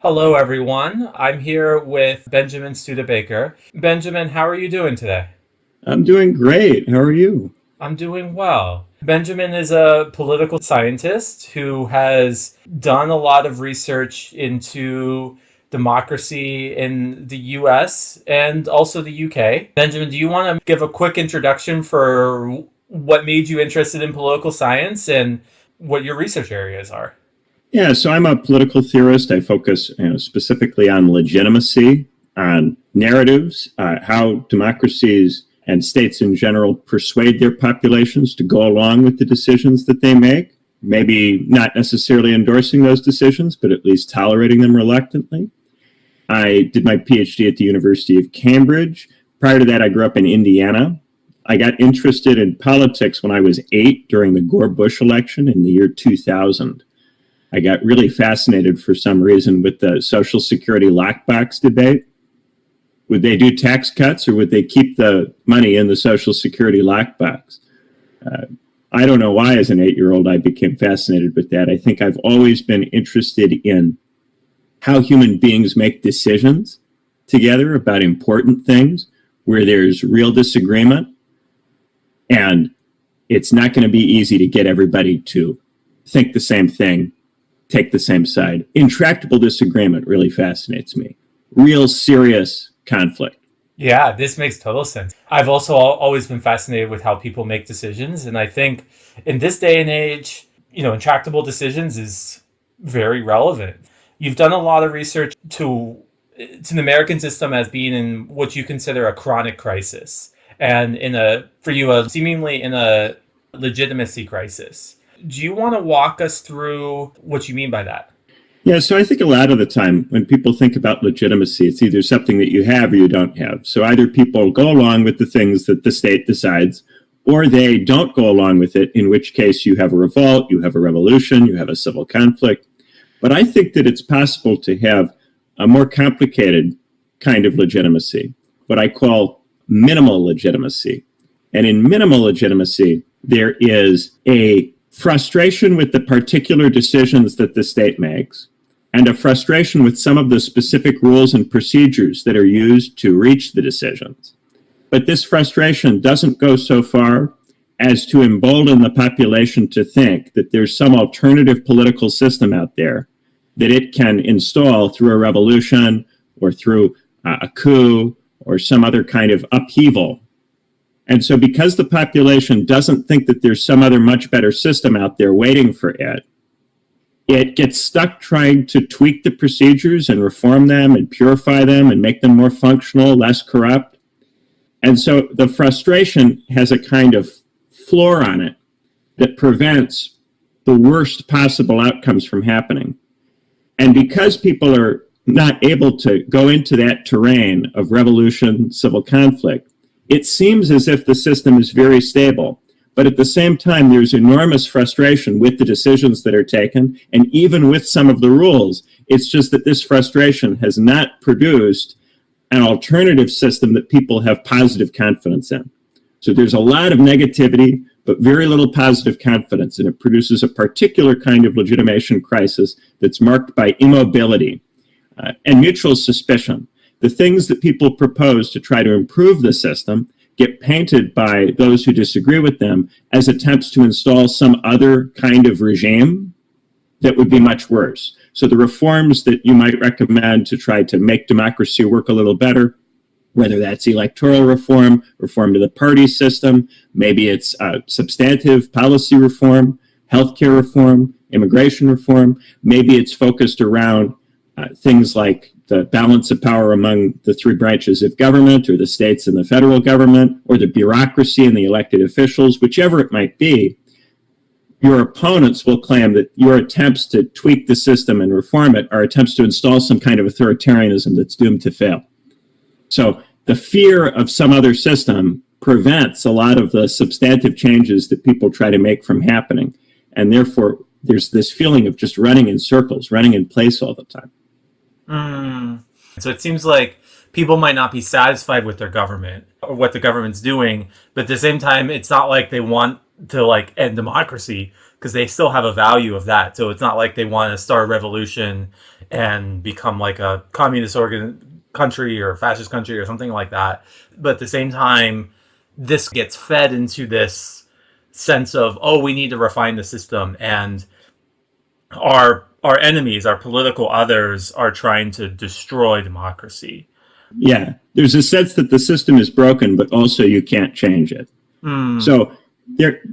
Hello, everyone. I'm here with Benjamin Studebaker. Benjamin, how are you doing today? I'm doing great. How are you? I'm doing well. Benjamin is a political scientist who has done a lot of research into democracy in the US and also the UK. Benjamin, do you want to give a quick introduction for what made you interested in political science and what your research areas are? Yeah, so I'm a political theorist. I focus specifically on legitimacy, on narratives, how democracies and states in general persuade their populations to go along with the decisions that they make. Maybe not necessarily endorsing those decisions, but at least tolerating them reluctantly. I did my PhD at the University of Cambridge. Prior to that, I grew up in Indiana. I got interested in politics when I was 8 during the Gore-Bush election in the year 2000. I got really fascinated for some reason with the Social Security lockbox debate. Would they do tax cuts or would they keep the money in the Social Security lockbox? I don't know why, as an 8-year-old, I became fascinated with that. I think I've always been interested in how human beings make decisions together about important things where there's real disagreement. And it's not going to be easy to get everybody to think the same thing, take the same side. Intractable disagreement really fascinates me. Real serious conflict. Yeah, this makes total sense. I've also always been fascinated with how people make decisions. And I think in this day and age, intractable decisions is very relevant. You've done a lot of research to the American system as being in what you consider a chronic crisis, and for you, seemingly in a legitimacy crisis. Do you want to walk us through what you mean by that? Yeah, so I think a lot of the time when people think about legitimacy, it's either something that you have or you don't have. So either people go along with the things that the state decides, or they don't go along with it, in which case you have a revolt, you have a revolution, you have a civil conflict. But I think that it's possible to have a more complicated kind of legitimacy, what I call minimal legitimacy. And in minimal legitimacy, there is a frustration with the particular decisions that the state makes, and a frustration with some of the specific rules and procedures that are used to reach the decisions. But this frustration doesn't go so far as to embolden the population to think that there's some alternative political system out there that it can install through a revolution or through a coup or some other kind of upheaval. And so because the population doesn't think that there's some other much better system out there waiting for it, it gets stuck trying to tweak the procedures and reform them and purify them and make them more functional, less corrupt. And so the frustration has a kind of floor on it that prevents the worst possible outcomes from happening. And because people are not able to go into that terrain of revolution, civil conflict, it seems as if the system is very stable. But at the same time, there's enormous frustration with the decisions that are taken, and even with some of the rules. It's just that this frustration has not produced an alternative system that people have positive confidence in. So there's a lot of negativity, but very little positive confidence, and it produces a particular kind of legitimation crisis that's marked by immobility and mutual suspicion. The things that people propose to try to improve the system get painted by those who disagree with them as attempts to install some other kind of regime that would be much worse. So the reforms that you might recommend to try to make democracy work a little better, whether that's electoral reform, reform to the party system, maybe it's substantive policy reform, healthcare reform, immigration reform, maybe it's focused around things like the balance of power among the three branches of government, or the states and the federal government, or the bureaucracy and the elected officials, whichever it might be. Your opponents will claim that your attempts to tweak the system and reform it are attempts to install some kind of authoritarianism that's doomed to fail. So the fear of some other system prevents a lot of the substantive changes that people try to make from happening. And therefore, there's this feeling of just running in circles, running in place all the time. So it seems like people might not be satisfied with their government or what the government's doing, but at the same time, it's not like they want to end democracy, because they still have a value of that. So it's not like they want to start a revolution and become like a communist country or fascist country or something like that. But at the same time, this gets fed into this sense of, oh, we need to refine the system, and our enemies, our political others, are trying to destroy democracy. Yeah, there's a sense that the system is broken, but also you can't change it. So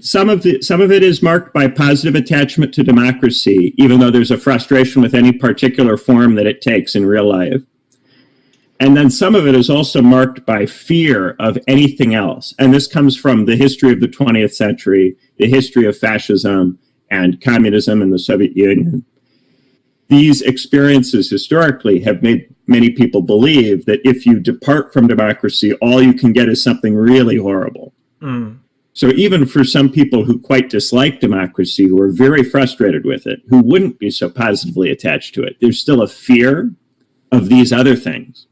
some of it is marked by positive attachment to democracy, even though there's a frustration with any particular form that it takes in real life. And then some of it is also marked by fear of anything else. And this comes from the history of the 20th century, the history of fascism and communism in the Soviet Union. These experiences historically have made many people believe that if you depart from democracy, all you can get is something really horrible. So even for some people who quite dislike democracy, who are very frustrated with it, who wouldn't be so positively attached to it, there's still a fear of these other things.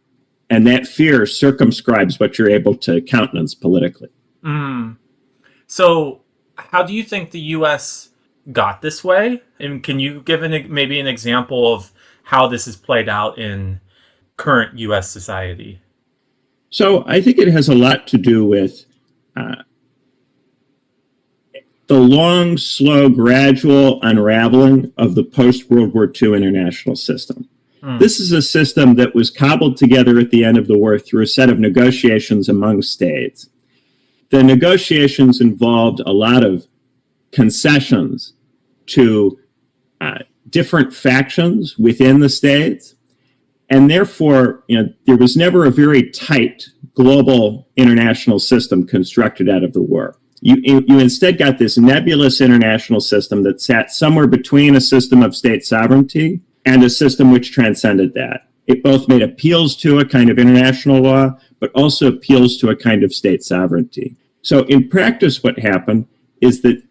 And that fear circumscribes what you're able to countenance politically. So how do you think the U.S. got this way? And can you give maybe an example of how this is played out in current U.S. society? So I think it has a lot to do with the long, slow, gradual unraveling of the post-World War II international system. This is a system that was cobbled together at the end of the war through a set of negotiations among states. The negotiations involved a lot of concessions to different factions within the states, and therefore, there was never a very tight global international system constructed out of the war. You instead got this nebulous international system that sat somewhere between a system of state sovereignty and a system which transcended that. It both made appeals to a kind of international law, but also appeals to a kind of state sovereignty. So in practice, what happened is that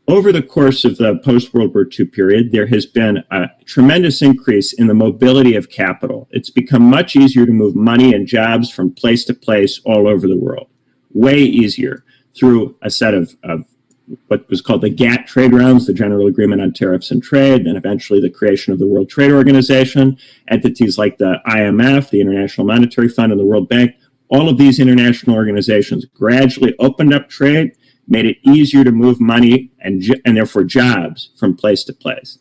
over the course of the post-World War II period, there has been a tremendous increase in the mobility of capital. It's become much easier to move money and jobs from place to place all over the world. Way easier through a set of what was called the GATT trade rounds, the General Agreement on Tariffs and Trade, then eventually the creation of the World Trade Organization, entities like the IMF, the International Monetary Fund, and the World Bank. All of these international organizations gradually opened up trade, made it easier to move money and therefore jobs from place to place.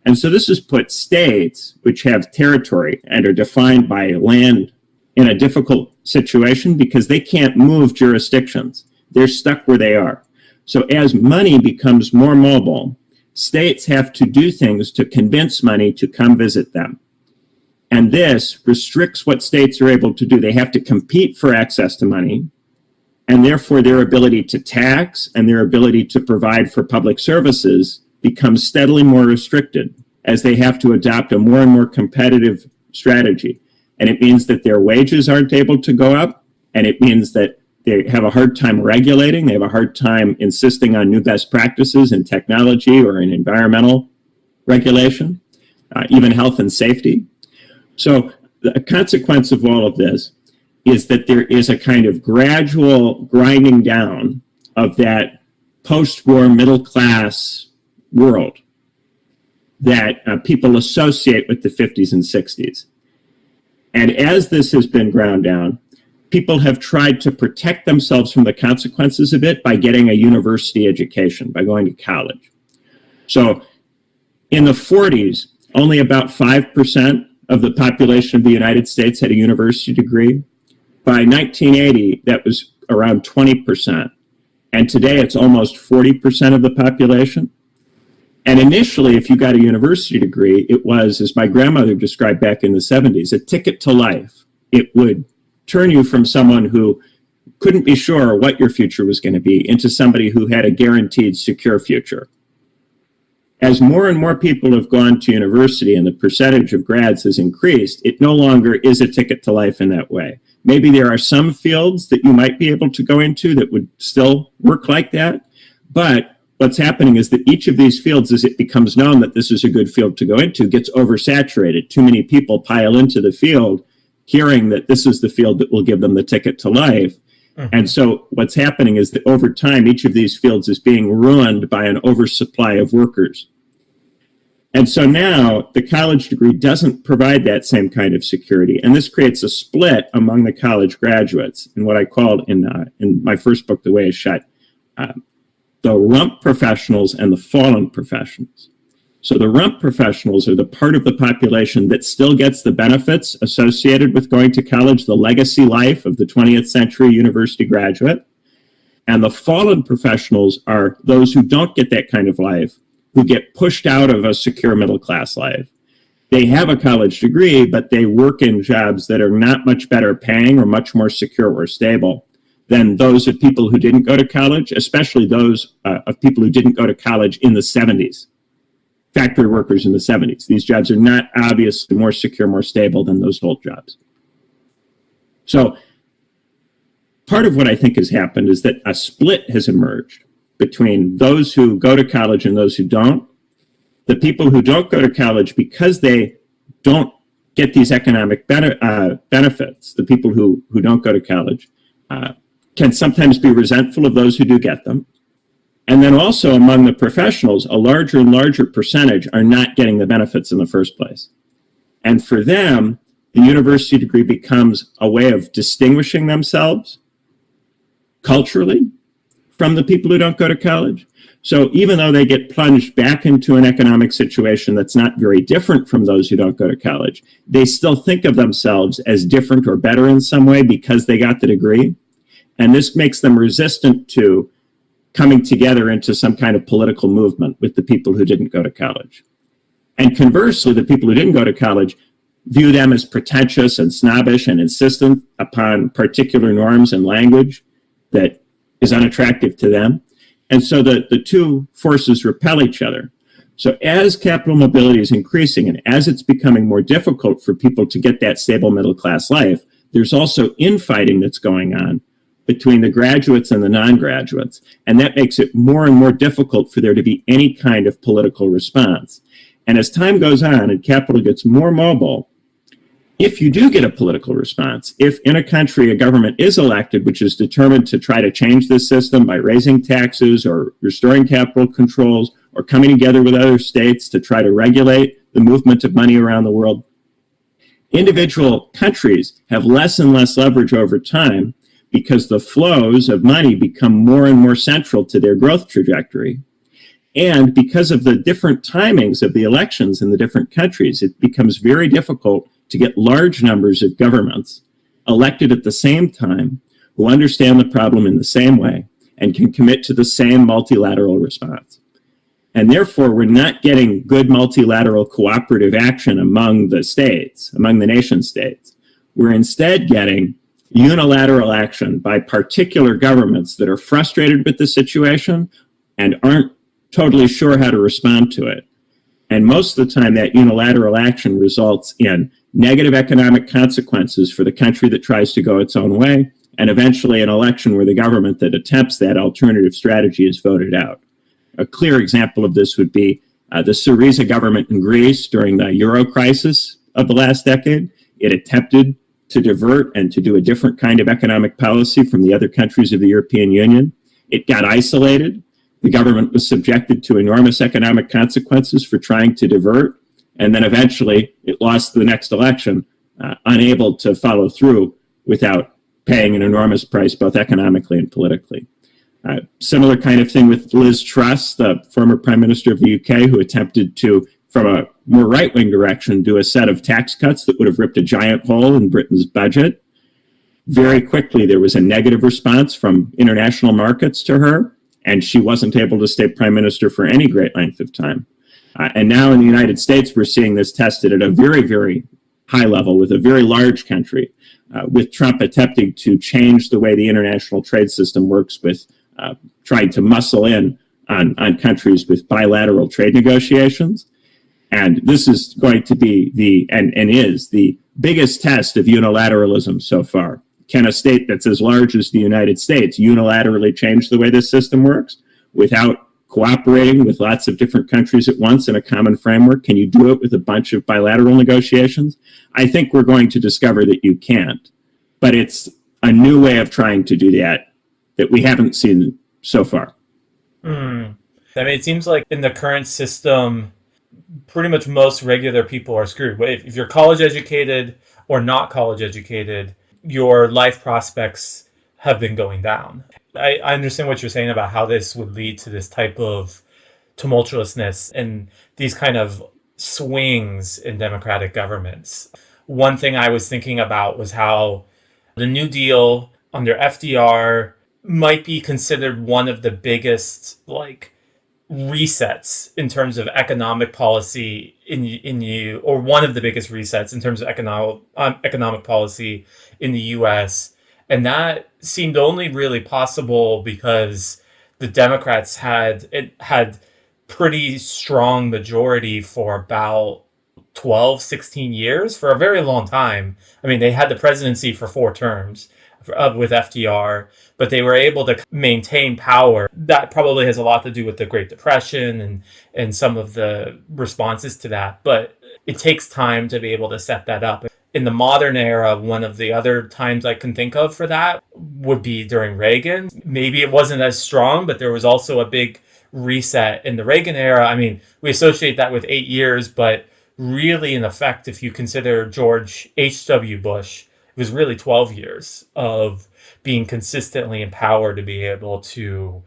And so this has put states, which have territory and are defined by land, in a difficult situation because they can't move jurisdictions. They're stuck where they are. So as money becomes more mobile, states have to do things to convince money to come visit them. And this restricts what states are able to do. They have to compete for access to money, and therefore their ability to tax and their ability to provide for public services becomes steadily more restricted as they have to adopt a more and more competitive strategy. And it means that their wages aren't able to go up, and it means that they have a hard time regulating. They have a hard time insisting on new best practices in technology or in environmental regulation, even health and safety. So the consequence of all of this is that there is a kind of gradual grinding down of that post-war middle-class world that people associate with the 50s and 60s. And as this has been ground down, people have tried to protect themselves from the consequences of it by getting a university education, by going to college. So in the 40s, only about 5% of the population of the United States had a university degree. By 1980, that was around 20%. And today it's almost 40% of the population. And initially, if you got a university degree, it was, as my grandmother described back in the 70s, a ticket to life. It would turn you from someone who couldn't be sure what your future was going to be into somebody who had a guaranteed secure future. As more and more people have gone to university and the percentage of grads has increased, it no longer is a ticket to life in that way. Maybe there are some fields that you might be able to go into that would still work like that. But what's happening is that each of these fields, as it becomes known that this is a good field to go into, gets oversaturated. Too many people pile into the field hearing that this is the field that will give them the ticket to life. And so what's happening is that over time, each of these fields is being ruined by an oversupply of workers. And so now the college degree doesn't provide that same kind of security. And this creates a split among the college graduates in what I called in my first book, The Way is Shut, the rump professionals and the fallen professionals. So the rump professionals are the part of the population that still gets the benefits associated with going to college, the legacy life of the 20th century university graduate. And the fallen professionals are those who don't get that kind of life, who get pushed out of a secure middle class life. They have a college degree, but they work in jobs that are not much better paying or much more secure or stable than those of people who didn't go to college, especially those of people who didn't go to college in the 70s. Factory workers in the 70s. These jobs are not obviously more secure, more stable than those old jobs. So part of what I think has happened is that a split has emerged between those who go to college and those who don't. The people who don't go to college because they don't get these economic benefits, the people who don't go to college, can sometimes be resentful of those who do get them. And then also among the professionals, a larger and larger percentage are not getting the benefits in the first place. And for them, the university degree becomes a way of distinguishing themselves culturally from the people who don't go to college. So even though they get plunged back into an economic situation that's not very different from those who don't go to college, they still think of themselves as different or better in some way because they got the degree. And this makes them resistant to coming together into some kind of political movement with the people who didn't go to college. And conversely, the people who didn't go to college view them as pretentious and snobbish and insistent upon particular norms and language that is unattractive to them. And so the two forces repel each other. So as capital mobility is increasing and as it's becoming more difficult for people to get that stable middle class life, there's also infighting that's going on between the graduates and the non-graduates. And that makes it more and more difficult for there to be any kind of political response. And as time goes on and capital gets more mobile, if you do get a political response, if in a country a government is elected, which is determined to try to change this system by raising taxes or restoring capital controls or coming together with other states to try to regulate the movement of money around the world, individual countries have less and less leverage over time because the flows of money become more and more central to their growth trajectory. And because of the different timings of the elections in the different countries, it becomes very difficult to get large numbers of governments elected at the same time who understand the problem in the same way and can commit to the same multilateral response. And therefore, we're not getting good multilateral cooperative action among the states, among the nation states. We're instead getting unilateral action by particular governments that are frustrated with the situation and aren't totally sure how to respond to it. And most of the time, that unilateral action results in negative economic consequences for the country that tries to go its own way, and eventually an election where the government that attempts that alternative strategy is voted out. A clear example of this would be the Syriza government in Greece during the Euro crisis of the last decade. It attempted to divert and to do a different kind of economic policy from the other countries of the European Union. It got isolated. The government was subjected to enormous economic consequences for trying to divert. And then eventually it lost the next election, unable to follow through without paying an enormous price, both economically and politically. Similar kind of thing with Liz Truss, the former Prime Minister of the UK, who attempted to, from a more right-wing direction, do a set of tax cuts that would have ripped a giant hole in Britain's budget. Very quickly, there was a negative response from international markets to her, and she wasn't able to stay Prime Minister for any great length of time. And now in the United States, we're seeing this tested at a very, very high level with a very large country, with Trump attempting to change the way the international trade system works with trying to muscle in on countries with bilateral trade negotiations. And this is going to be and is the biggest test of unilateralism so far. Can a state that's as large as the United States unilaterally change the way this system works without cooperating with lots of different countries at once in a common framework? Can you do it with a bunch of bilateral negotiations? I think we're going to discover that you can't. But it's a new way of trying to do that we haven't seen so far. I mean, it seems like in the current system, pretty much most regular people are screwed. If you're college educated or not college educated, your life prospects have been going down. I understand what you're saying about how this would lead to this type of tumultuousness and these kind of swings in democratic governments. One thing I was thinking about was how the New Deal under FDR might be considered one of the biggest resets in terms of economic policy in you, or one of the biggest resets in terms of economic policy in the U.S. And that seemed only really possible because the Democrats had pretty strong majority for about 12, 16 years, for a very long time. I mean, they had the presidency for 4 terms with FDR, but they were able to maintain power. That probably has a lot to do with the Great Depression and some of the responses to that. But it takes time to be able to set that up. In the modern era, one of the other times I can think of for that would be during Reagan. Maybe it wasn't as strong, but there was also a big reset in the Reagan era. I mean, we associate that with 8 years, but really, in effect, if you consider George H.W. Bush, it was really 12 years of being consistently empowered to be able to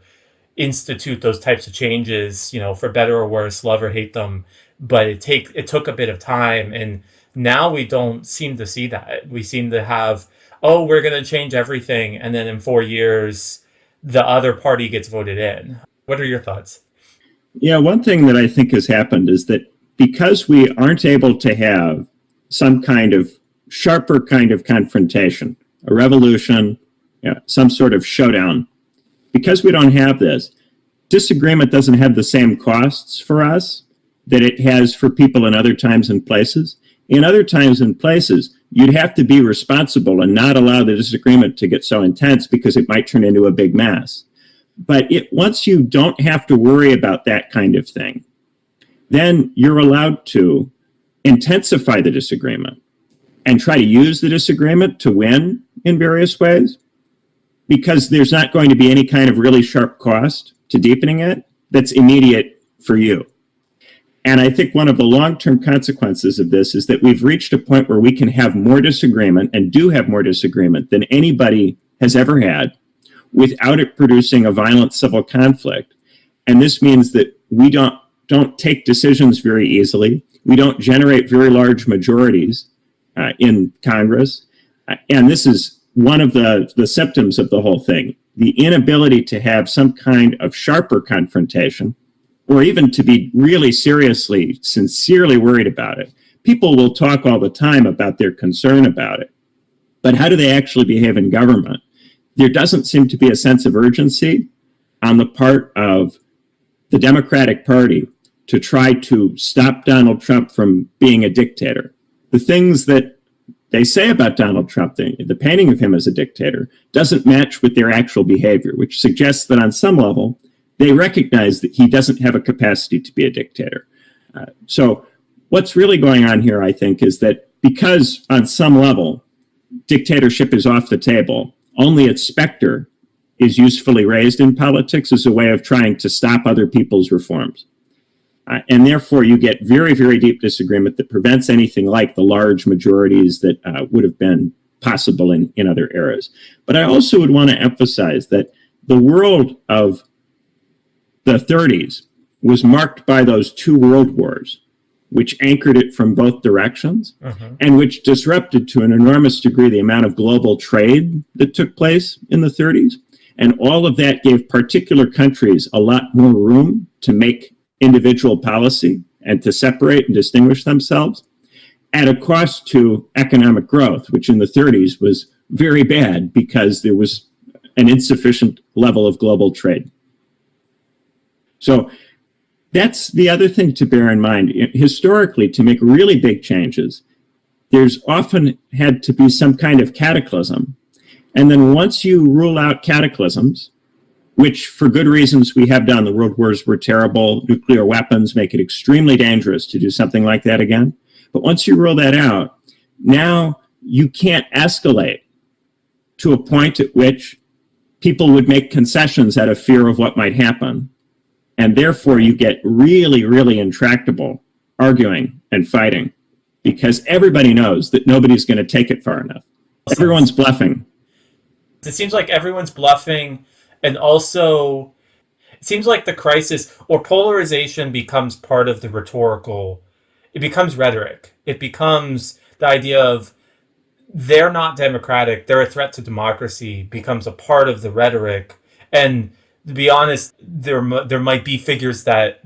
institute those types of changes, for better or worse, love or hate them. But it took a bit of time. And now we don't seem to see that. We seem to have, oh, we're going to change everything. And then in 4 years, the other party gets voted in. What are your thoughts? Yeah, one thing that I think has happened is that because we aren't able to have some kind of sharper kind of confrontation, a revolution, some sort of showdown, because we don't have this, disagreement doesn't have the same costs for us that it has for people in other times and places. In other times and places, you'd have to be responsible and not allow the disagreement to get so intense because it might turn into a big mess. But once you don't have to worry about that kind of thing, then you're allowed to intensify the disagreement and try to use the disagreement to win in various ways, because there's not going to be any kind of really sharp cost to deepening it that's immediate for you. And I think one of the long-term consequences of this is that we've reached a point where we can have more disagreement, and do have more disagreement than anybody has ever had, without it producing a violent civil conflict. And this means that we don't take decisions very easily. We don't generate very large majorities in Congress. And this is one of the symptoms of the whole thing, the inability to have some kind of sharper confrontation, or even to be really seriously, sincerely worried about it. People will talk all the time about their concern about it, but how do they actually behave in government? There doesn't seem to be a sense of urgency on the part of the Democratic Party to try to stop Donald Trump from being a dictator. The things that they say about Donald Trump, the painting of him as a dictator, doesn't match with their actual behavior, which suggests that on some level, they recognize that he doesn't have a capacity to be a dictator. So what's really going on here, I think, is that because on some level, dictatorship is off the table, only its specter is usefully raised in politics as a way of trying to stop other people's reforms. And therefore, you get very, very deep disagreement that prevents anything like the large majorities that would have been possible in other eras. But I also would want to emphasize that the world of the 30s was marked by those 2 world wars, which anchored it from both directions, and which disrupted to an enormous degree the amount of global trade that took place in the 30s. And all of that gave particular countries a lot more room to make individual policy and to separate and distinguish themselves, at a cost to economic growth, which in the 30s was very bad because there was an insufficient level of global trade. So that's the other thing to bear in mind. Historically, to make really big changes, there's often had to be some kind of cataclysm. And then once you rule out cataclysms, which for good reasons we have done, the world wars were terrible, nuclear weapons make it extremely dangerous to do something like that again. But once you rule that out, now you can't escalate to a point at which people would make concessions out of fear of what might happen. And therefore you get really, really intractable arguing and fighting, because everybody knows that nobody's going to take it far enough. Everyone's bluffing. It seems like everyone's bluffing, and also it seems like the crisis or polarization becomes part of the rhetorical. It becomes rhetoric. It becomes the idea of they're not democratic, they're a threat to democracy, becomes a part of the rhetoric. And to be honest, there might be figures that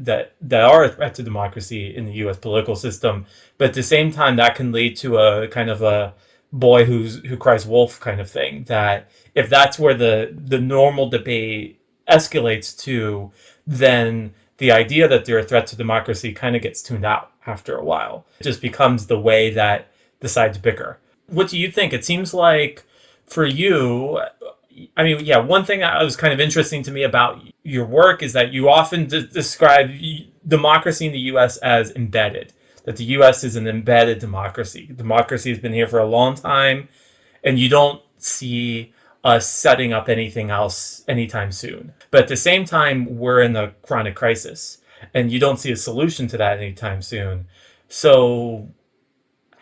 are a threat to democracy in the U.S. political system, but at the same time, that can lead to a kind of a boy who cries wolf kind of thing. That if that's where the normal debate escalates to, then the idea that they're a threat to democracy kind of gets tuned out after a while. It just becomes the way that the sides bicker. What do you think? It seems like for you, I mean, yeah, one thing that was kind of interesting to me about your work is that you often describe democracy in the U.S. as embedded, that the U.S. is an embedded democracy. Democracy has been here for a long time, and you don't see us setting up anything else anytime soon. But at the same time, we're in a chronic crisis, and you don't see a solution to that anytime soon. So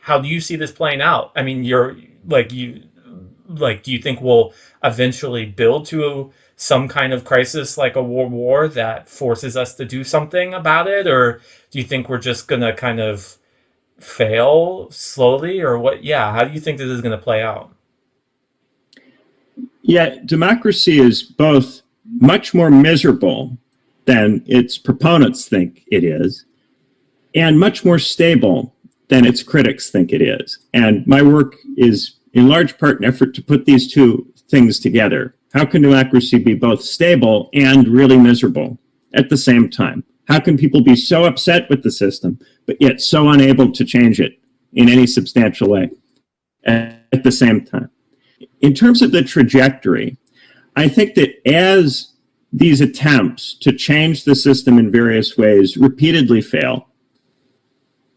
how do you see this playing out? I mean, do you think we'll eventually build to some kind of crisis like a world war that forces us to do something about it? Or do you think we're just going to kind of fail slowly, or what? Yeah. How do you think this is going to play out? Yeah, democracy is both much more miserable than its proponents think it is, and much more stable than its critics think it is. And my work is in large part an effort to put these two things together. How can democracy be both stable and really miserable at the same time? How can people be so upset with the system, but yet so unable to change it in any substantial way at the same time? In terms of the trajectory, I think that as these attempts to change the system in various ways repeatedly fail,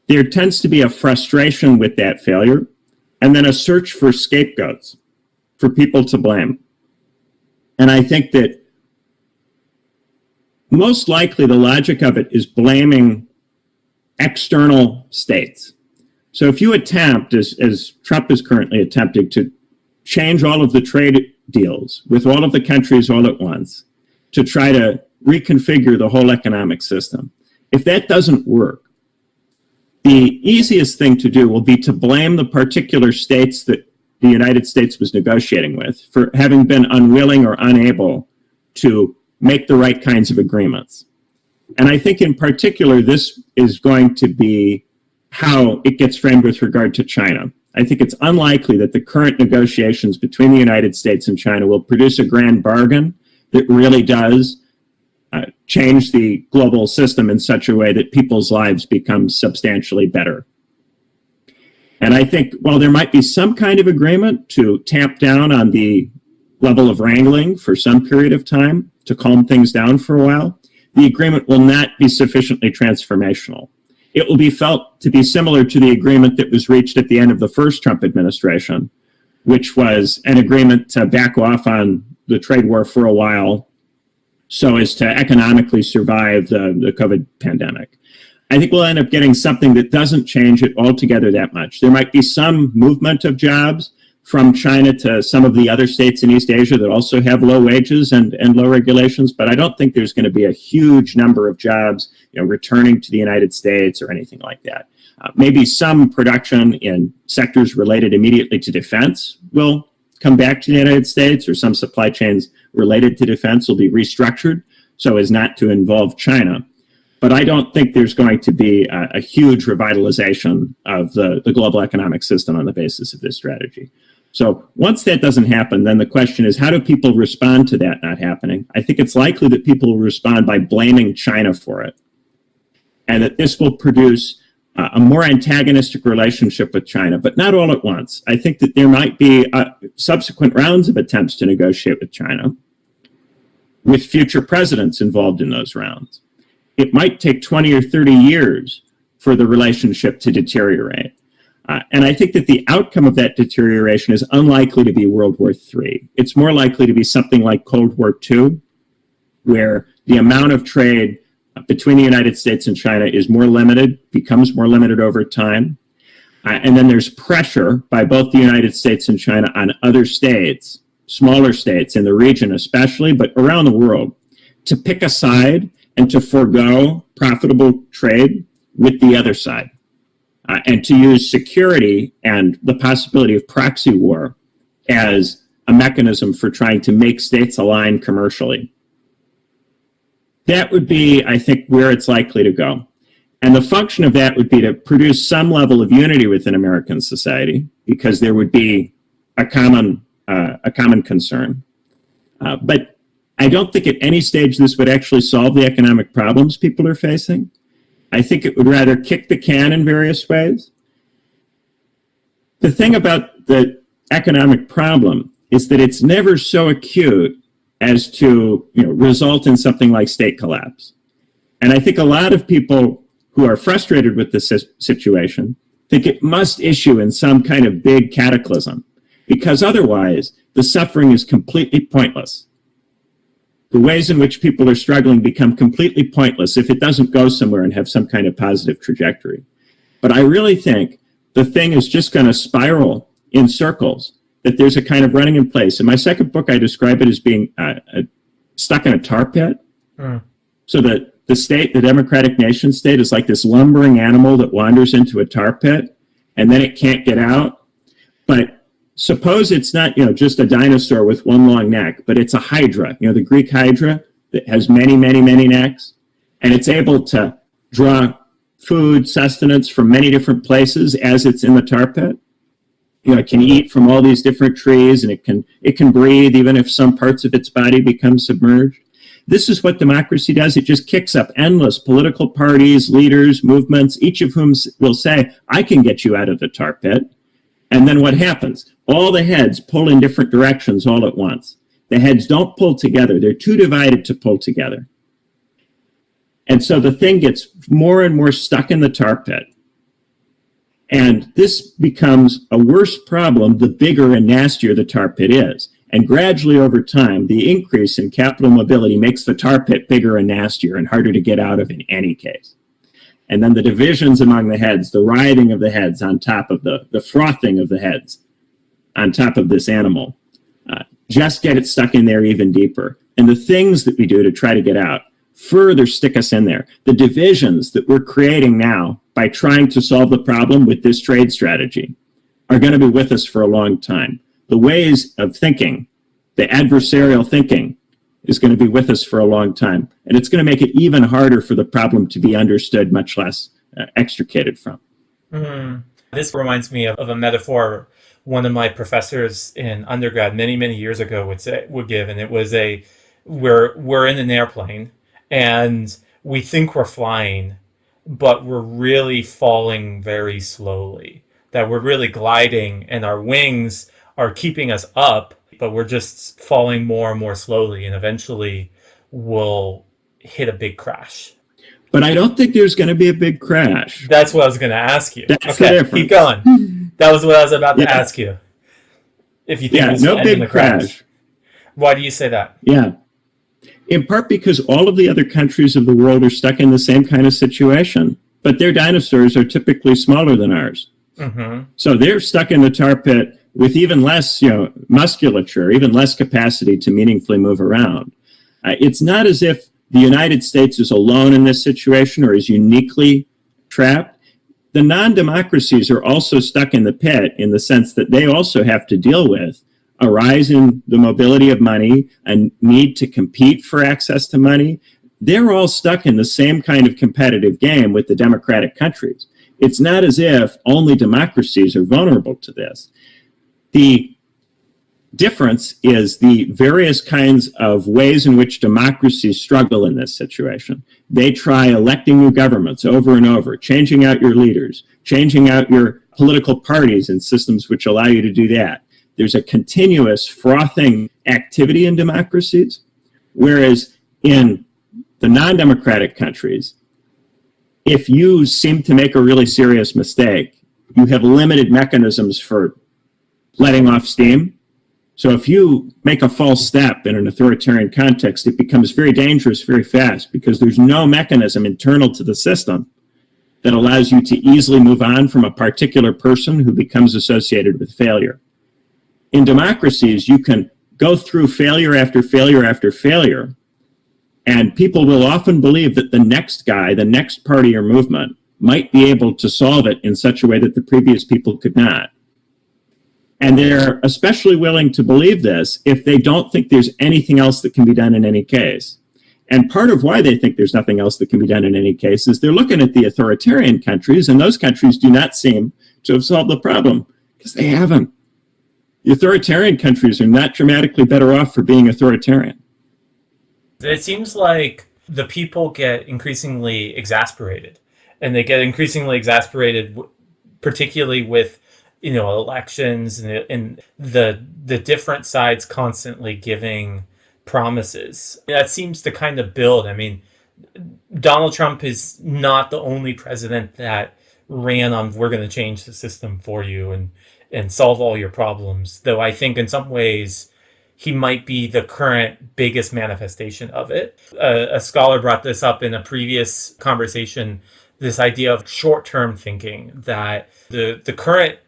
there tends to be a frustration with that failure, and then a search for scapegoats, for people to blame. And I think that most likely the logic of it is blaming external states. So if you attempt, as Trump is currently attempting, to change all of the trade deals with all of the countries all at once, to try to reconfigure the whole economic system, if that doesn't work, the easiest thing to do will be to blame the particular states that the United States was negotiating with for having been unwilling or unable to make the right kinds of agreements. And I think in particular, this is going to be how it gets framed with regard to China. I think it's unlikely that the current negotiations between the United States and China will produce a grand bargain that really does change the global system in such a way that people's lives become substantially better. And I think while there might be some kind of agreement to tamp down on the level of wrangling for some period of time, to calm things down for a while, the agreement will not be sufficiently transformational. It will be felt to be similar to the agreement that was reached at the end of the first Trump administration, which was an agreement to back off on the trade war for a while so as to economically survive the COVID pandemic. I think we'll end up getting something that doesn't change it altogether that much. There might be some movement of jobs from China to some of the other states in East Asia that also have low wages and low regulations, but I don't think there's going to be a huge number of jobs, returning to the United States or anything like that. Maybe some production in sectors related immediately to defense will come back to the United States, or some supply chains related to defense will be restructured so as not to involve China. But I don't think there's going to be a huge revitalization of the global economic system on the basis of this strategy. So once that doesn't happen, then the question is, how do people respond to that not happening? I think it's likely that people will respond by blaming China for it, and that this will produce a more antagonistic relationship with China, but not all at once. I think that there might be subsequent rounds of attempts to negotiate with China, with future presidents involved in those rounds. It might take 20 or 30 years for the relationship to deteriorate. And I think that the outcome of that deterioration is unlikely to be World War III. It's more likely to be something like Cold War II, where the amount of trade between the United States and China is more limited, becomes more limited over time. And then there's pressure by both the United States and China on other states, smaller states in the region especially, but around the world, to pick a side and to forego profitable trade with the other side, and to use security and the possibility of proxy war as a mechanism for trying to make states align commercially. That would be, I think, where it's likely to go. And the function of that would be to produce some level of unity within American society, because there would be a common concern. But I don't think at any stage this would actually solve the economic problems people are facing. I think it would rather kick the can in various ways. The thing about the economic problem is that it's never so acute as to result in something like state collapse. And I think a lot of people who are frustrated with this situation think it must issue in some kind of big cataclysm, because otherwise the suffering is completely pointless. The ways in which people are struggling become completely pointless if it doesn't go somewhere and have some kind of positive trajectory. But I really think the thing is just going to spiral in circles, that there's a kind of running in place. In my second book, I describe it as being stuck in a tar pit. So that the state, the democratic nation state, is like this lumbering animal that wanders into a tar pit and then it can't get out. But suppose it's not, just a dinosaur with one long neck, but it's a hydra, the Greek hydra that has many, many, many necks, and it's able to draw food, sustenance from many different places as it's in the tar pit. It can eat from all these different trees, and it can breathe even if some parts of its body become submerged. This is what democracy does. It just kicks up endless political parties, leaders, movements, each of whom will say, I can get you out of the tar pit. And then what happens? All the heads pull in different directions all at once. The heads don't pull together. They're too divided to pull together. And so the thing gets more and more stuck in the tar pit. And this becomes a worse problem the bigger and nastier the tar pit is. And gradually over time, the increase in capital mobility makes the tar pit bigger and nastier and harder to get out of in any case. And then the divisions among the heads, the writhing of the heads on top of the frothing of the heads on top of this animal, just get it stuck in there even deeper. And the things that we do to try to get out further stick us in there. The divisions that we're creating now by trying to solve the problem with this trade strategy are going to be with us for a long time. The ways of thinking, the adversarial thinking, is going to be with us for a long time. And it's going to make it even harder for the problem to be understood, much less extricated from. This reminds me of a metaphor one of my professors in undergrad many, many years ago would give. And it was we're in an airplane and we think we're flying, but we're really falling very slowly, that we're really gliding and our wings are keeping us up, but we're just falling more and more slowly, and eventually we'll hit a big crash. But I don't think there's going to be a big crash. That's what I was going to ask you. That's the difference. Keep going. That was what I was about to ask you. If you think no big crash. Why do you say that? Yeah. In part because all of the other countries of the world are stuck in the same kind of situation, but their dinosaurs are typically smaller than ours. Mm-hmm. So they're stuck in the tar pit with even less, musculature, even less capacity to meaningfully move around. It's not as if the United States is alone in this situation or is uniquely trapped. The non-democracies are also stuck in the pit in the sense that they also have to deal with a rise in the mobility of money, a need to compete for access to money. They're all stuck in the same kind of competitive game with the democratic countries. It's not as if only democracies are vulnerable to this. The difference is the various kinds of ways in which democracies struggle in this situation. They try electing new governments over and over, changing out your leaders, changing out your political parties and systems which allow you to do that. There's a continuous frothing activity in democracies, whereas in the non-democratic countries, if you seem to make a really serious mistake, you have limited mechanisms for letting off steam. So if you make a false step in an authoritarian context, it becomes very dangerous very fast because there's no mechanism internal to the system that allows you to easily move on from a particular person who becomes associated with failure. In democracies, you can go through failure after failure after failure, and people will often believe that the next guy, the next party or movement, might be able to solve it in such a way that the previous people could not. And they're especially willing to believe this if they don't think there's anything else that can be done in any case. And part of why they think there's nothing else that can be done in any case is they're looking at the authoritarian countries, and those countries do not seem to have solved the problem because they haven't. The authoritarian countries are not dramatically better off for being authoritarian. It seems like the people get increasingly exasperated, and they get increasingly exasperated, particularly with elections and the different sides constantly giving promises. That seems to kind of build. I mean, Donald Trump is not the only president that ran on "we're going to change the system for you and solve all your problems," though I think in some ways he might be the current biggest manifestation of it. A scholar brought this up in a previous conversation, this idea of short-term thinking, that the current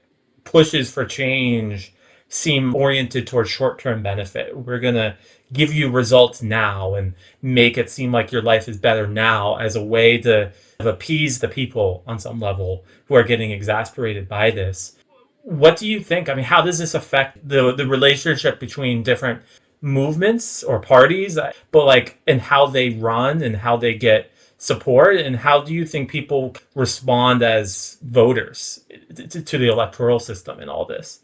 pushes for change seem oriented towards short-term benefit. We're going to give you results now and make it seem like your life is better now as a way to appease the people on some level who are getting exasperated by this. What do you think? I mean, how does this affect the relationship between different movements or parties, and how they run and how they get support, and how do you think people respond as voters to the electoral system in all this?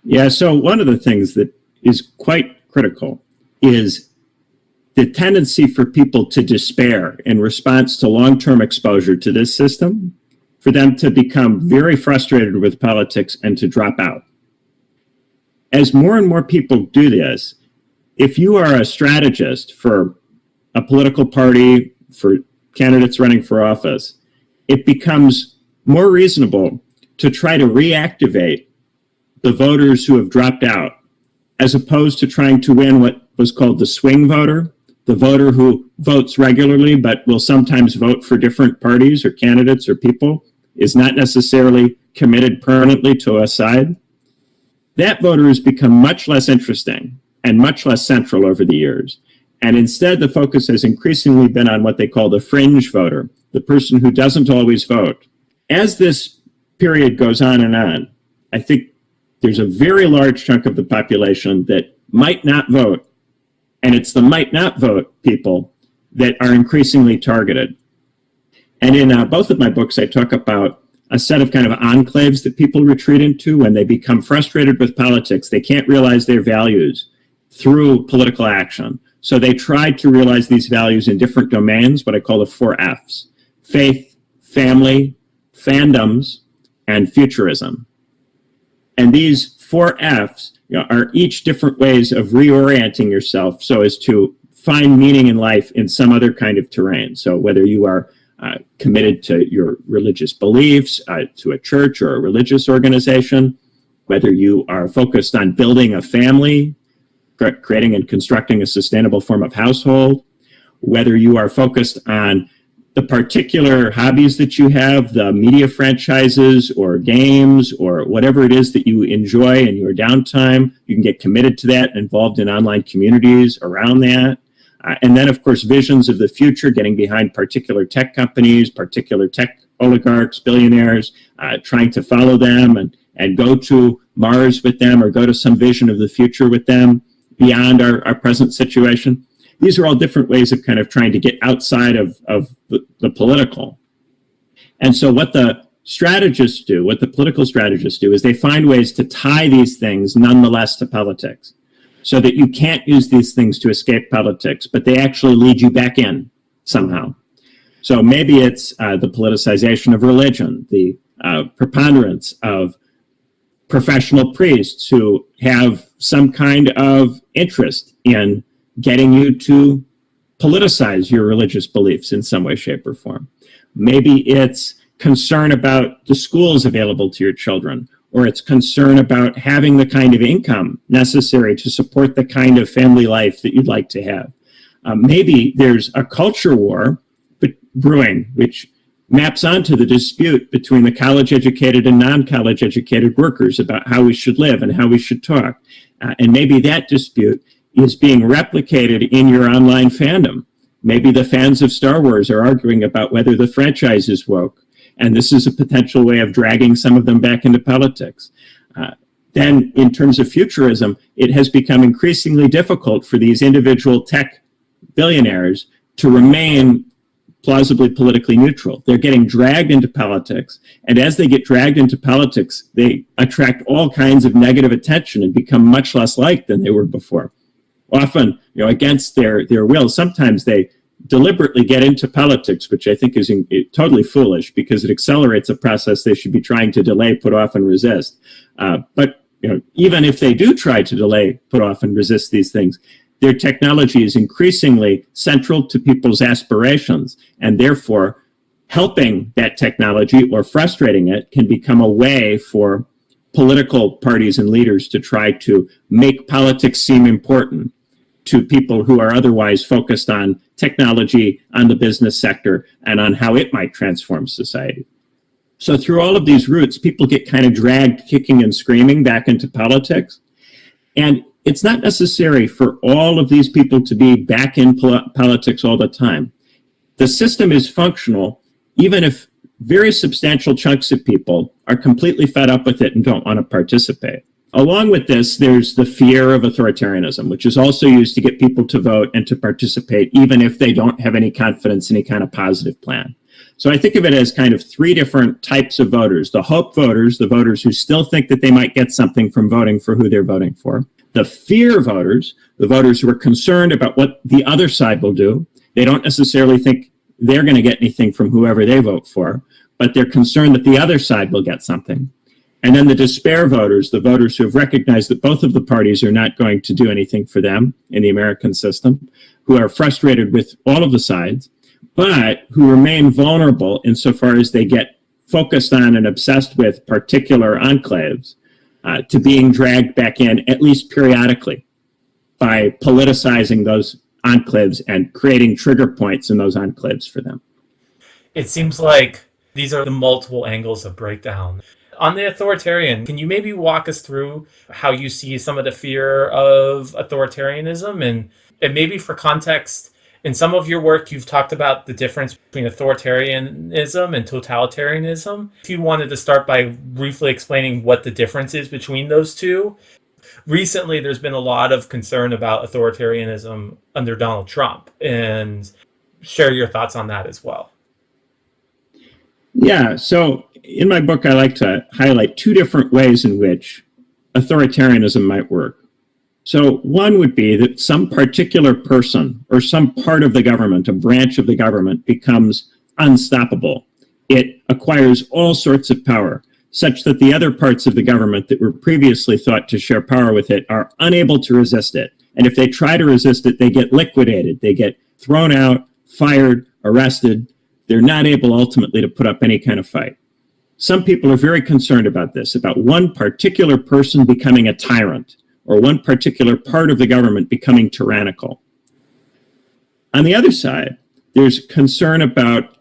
Yeah, so one of the things that is quite critical is the tendency for people to despair in response to long-term exposure to this system, for them to become very frustrated with politics and to drop out. As more and more people do this, if you are a strategist for a political party, for candidates running for office, it becomes more reasonable to try to reactivate the voters who have dropped out, as opposed to trying to win what was called the swing voter, the voter who votes regularly but will sometimes vote for different parties or candidates or people, is not necessarily committed permanently to a side. That voter has become much less interesting and much less central over the years. And instead, the focus has increasingly been on what they call the fringe voter, the person who doesn't always vote. As this period goes on, I think there's a very large chunk of the population that might not vote. And it's the might not vote people that are increasingly targeted. And in both of my books, I talk about a set of kind of enclaves that people retreat into when they become frustrated with politics. They can't realize their values through political action. So they try to realize these values in different domains, what I call the 4 Fs: faith, family, fandoms, and futurism. And these 4 Fs are each different ways of reorienting yourself so as to find meaning in life in some other kind of terrain. So whether you are committed to your religious beliefs, to a church or a religious organization, whether you are focused on building a family, creating and constructing a sustainable form of household, whether you are focused on the particular hobbies that you have, the media franchises or games or whatever it is that you enjoy in your downtime, you can get committed to that, involved in online communities around that. And then, of course, visions of the future, getting behind particular tech companies, particular tech oligarchs, billionaires, trying to follow them and go to Mars with them or go to some vision of the future with them beyond our present situation. These are all different ways of kind of trying to get outside of the political. And so what the strategists do, what the political strategists do, is they find ways to tie these things nonetheless to politics, so that you can't use these things to escape politics, but they actually lead you back in somehow. So maybe it's the politicization of religion, the preponderance of professional priests who have some kind of interest in getting you to politicize your religious beliefs in some way, shape, or form. Maybe it's concern about the schools available to your children, or it's concern about having the kind of income necessary to support the kind of family life that you'd like to have. Maybe there's a culture war brewing, which maps onto the dispute between the college-educated and non-college educated workers about how we should live and how we should talk. And maybe that dispute is being replicated in your online fandom. Maybe the fans of Star Wars are arguing about whether the franchise is woke, and this is a potential way of dragging some of them back into politics. Then, in terms of futurism, it has become increasingly difficult for these individual tech billionaires to remain plausibly politically neutral. They're getting dragged into politics, and as they get dragged into politics, they attract all kinds of negative attention and become much less liked than they were before. Often, against their will. Sometimes they deliberately get into politics, which I think is totally foolish because it accelerates a process they should be trying to delay, put off, and resist. But even if they do try to delay, put off, and resist these things, their technology is increasingly central to people's aspirations, and therefore helping that technology or frustrating it can become a way for political parties and leaders to try to make politics seem important to people who are otherwise focused on technology, on the business sector, and on how it might transform society. So through all of these routes, people get kind of dragged kicking and screaming back into politics. And it's not necessary for all of these people to be back in politics all the time. The system is functional, even if very substantial chunks of people are completely fed up with it and don't want to participate. Along with this, there's the fear of authoritarianism, which is also used to get people to vote and to participate, even if they don't have any confidence in any kind of positive plan. So I think of it as kind of three different types of voters. The hope voters, the voters who still think that they might get something from voting for who they're voting for. The fear voters, the voters who are concerned about what the other side will do. They don't necessarily think they're going to get anything from whoever they vote for, but they're concerned that the other side will get something. And then the despair voters, the voters who have recognized that both of the parties are not going to do anything for them in the American system, who are frustrated with all of the sides, but who remain vulnerable insofar as they get focused on and obsessed with particular enclaves to being dragged back in, at least periodically, by politicizing those enclaves and creating trigger points in those enclaves for them. It seems like these are the multiple angles of breakdown. On the authoritarian, can you maybe walk us through how you see some of the fear of authoritarianism? And maybe for context, in some of your work, you've talked about the difference between authoritarianism and totalitarianism. If you wanted to start by briefly explaining what the difference is between those two. Recently, there's been a lot of concern about authoritarianism under Donald Trump, and share your thoughts on that as well. Yeah, so in my book, I like to highlight two different ways in which authoritarianism might work. So one would be that some particular person or some part of the government, a branch of the government, becomes unstoppable. It acquires all sorts of power, such that the other parts of the government that were previously thought to share power with it are unable to resist it. And if they try to resist it, they get liquidated. They get thrown out, fired, arrested. They're not able ultimately to put up any kind of fight. Some people are very concerned about this, about one particular person becoming a tyrant or one particular part of the government becoming tyrannical. On the other side, there's concern about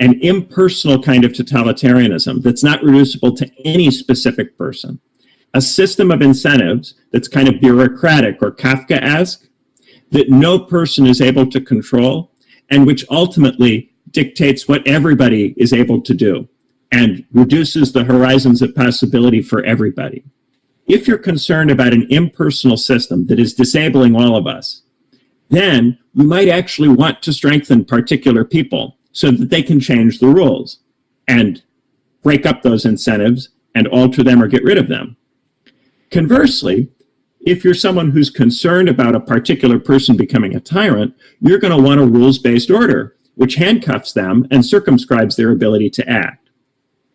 an impersonal kind of totalitarianism that's not reducible to any specific person. A system of incentives that's kind of bureaucratic or Kafkaesque, that no person is able to control, and which ultimately dictates what everybody is able to do and reduces the horizons of possibility for everybody. If you're concerned about an impersonal system that is disabling all of us, then you might actually want to strengthen particular people so that they can change the rules and break up those incentives and alter them or get rid of them. Conversely, if you're someone who's concerned about a particular person becoming a tyrant, you're going to want a rules-based order, which handcuffs them and circumscribes their ability to act.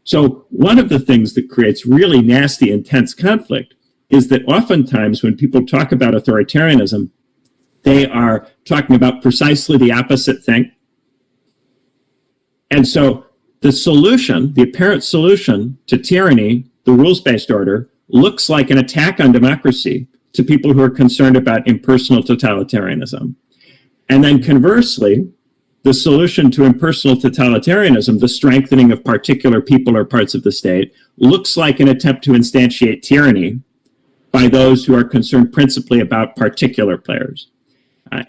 So one of the things that creates really nasty, intense conflict is that oftentimes when people talk about authoritarianism, they are talking about precisely the opposite thing. And so the solution, the apparent solution to tyranny the rules-based order, looks like an attack on democracy to people who are concerned about impersonal totalitarianism. And then conversely, the solution to impersonal totalitarianism, the strengthening of particular people or parts of the state, looks like an attempt to instantiate tyranny by those who are concerned principally about particular players.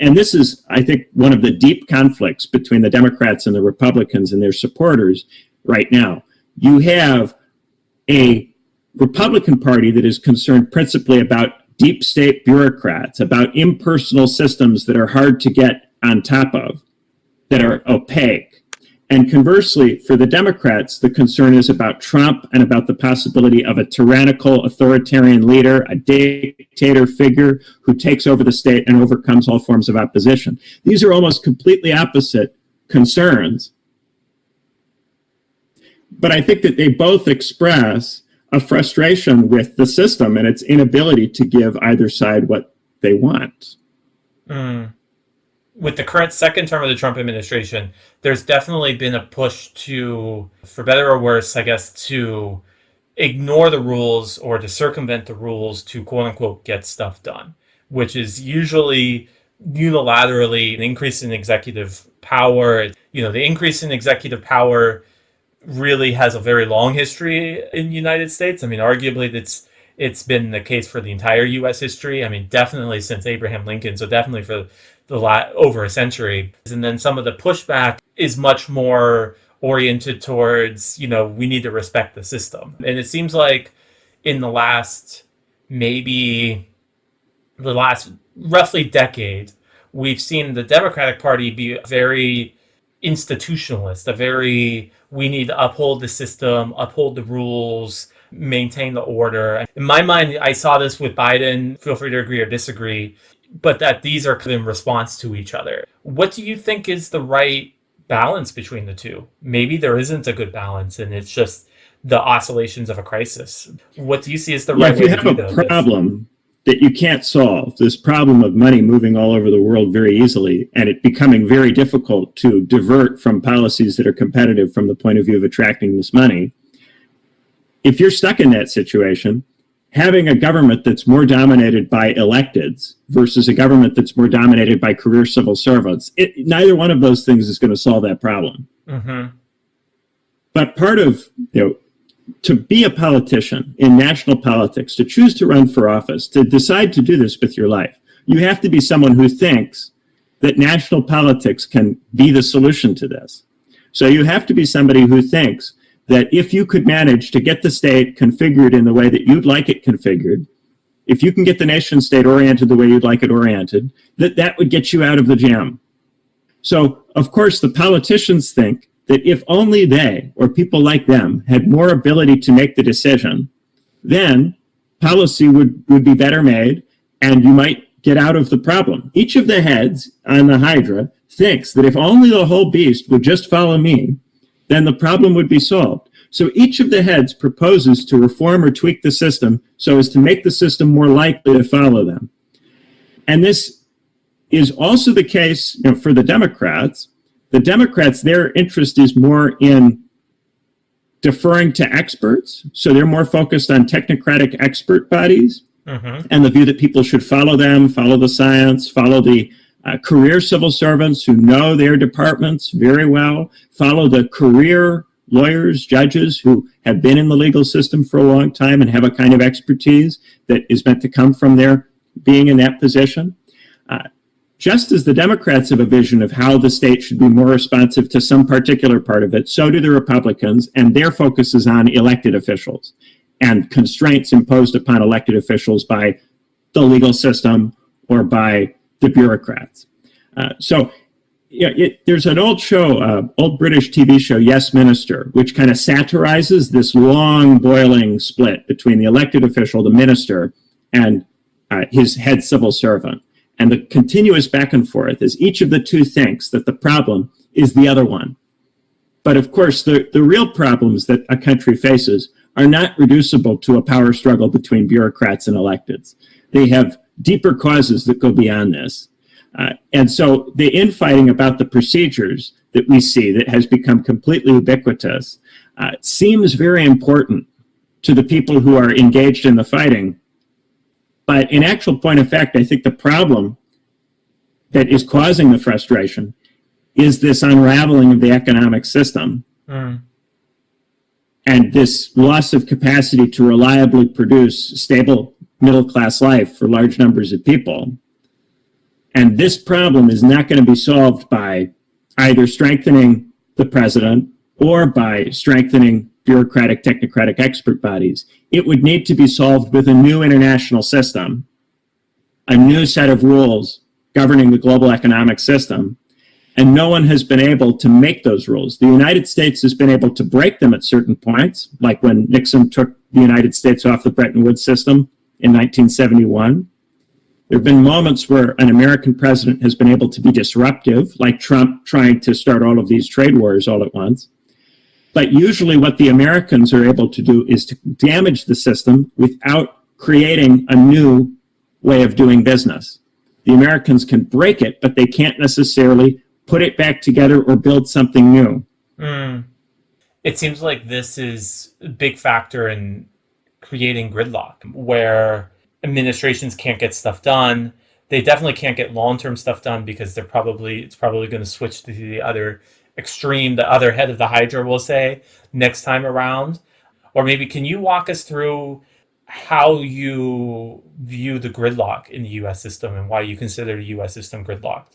And this is, I think, one of the deep conflicts between the Democrats and the Republicans and their supporters right now. You have a Republican Party that is concerned principally about deep state bureaucrats, about impersonal systems that are hard to get on top of, that are opaque. And conversely, for the Democrats, the concern is about Trump and about the possibility of a tyrannical authoritarian leader, a dictator figure who takes over the state and overcomes all forms of opposition. These are almost completely opposite concerns. But I think that they both express a frustration with the system and its inability to give either side what they want. With the current second term of the Trump administration, there's definitely been a push to, for better or worse, I guess, to ignore the rules or to circumvent the rules to quote unquote get stuff done, which is usually unilaterally an increase in executive power. You know, the increase in executive power really has a very long history in the United States. I mean, arguably it's been the case for the entire U.S. history. I mean, definitely since Abraham Lincoln, so definitely for over a century. And then some of the pushback is much more oriented towards, you know, we need to respect the system. And it seems like in the last roughly decade, we've seen the Democratic Party be very institutionalist, we need to uphold the system, uphold the rules, maintain the order. In my mind, I saw this with Biden, feel free to agree or disagree, but that these are in response to each other. What do you think is the right balance between the two? Maybe there isn't a good balance and it's just the oscillations of a crisis. What do you see as the right way to do this? If you have a problem that you can't solve, this problem of money moving all over the world very easily and it becoming very difficult to divert from policies that are competitive from the point of view of attracting this money, if you're stuck in that situation, having a government that's more dominated by electeds versus a government that's more dominated by career civil servants, neither one of those things is going to solve that problem. Mm-hmm. But part of, to be a politician in national politics, to choose to run for office, to decide to do this with your life, you have to be someone who thinks that national politics can be the solution to this. So you have to be somebody who thinks that if you could manage to get the state configured in the way that you'd like it configured, if you can get the nation state oriented the way you'd like it oriented, that would get you out of the jam. So, of course, the politicians think that if only they or people like them had more ability to make the decision, then policy would be better made and you might get out of the problem. Each of the heads on the Hydra thinks that if only the whole beast would just follow me, then the problem would be solved. So each of the heads proposes to reform or tweak the system so as to make the system more likely to follow them. And this is also the case for the Democrats. The Democrats, their interest is more in deferring to experts. So they're more focused on technocratic expert bodies and the view that people should follow them, follow the science, follow the career civil servants who know their departments very well, follow the career lawyers, judges who have been in the legal system for a long time and have a kind of expertise that is meant to come from their being in that position. Just as the Democrats have a vision of how the state should be more responsive to some particular part of it, so do the Republicans, and their focus is on elected officials and constraints imposed upon elected officials by the legal system or by the bureaucrats. There's an old show, old British TV show, Yes Minister, which kind of satirizes this long boiling split between the elected official, the minister, and his head civil servant. And the continuous back and forth is each of the two thinks that the problem is the other one. But of course, the real problems that a country faces are not reducible to a power struggle between bureaucrats and electeds. They have deeper causes that go beyond this. And so the infighting about the procedures that we see that has become completely ubiquitous seems very important to the people who are engaged in the fighting. But in actual point of fact, I think the problem that is causing the frustration is this unraveling of the economic system and this loss of capacity to reliably produce stable middle-class life for large numbers of people. And this problem is not going to be solved by either strengthening the president or by strengthening bureaucratic, technocratic expert bodies. It would need to be solved with a new international system, a new set of rules governing the global economic system. And no one has been able to make those rules. The United States has been able to break them at certain points, like when Nixon took the United States off the Bretton Woods system in 1971. There have been moments where an American president has been able to be disruptive, like Trump trying to start all of these trade wars all at once. But usually what the Americans are able to do is to damage the system without creating a new way of doing business. The Americans can break it, but they can't necessarily put it back together or build something new. It seems like this is a big factor in creating gridlock, where administrations can't get stuff done. They definitely can't get long-term stuff done because it's probably going to switch to the other extreme, the other head of the Hydra, we'll say, next time around. Or maybe can you walk us through how you view the gridlock in the U.S. system and why you consider the U.S. system gridlocked?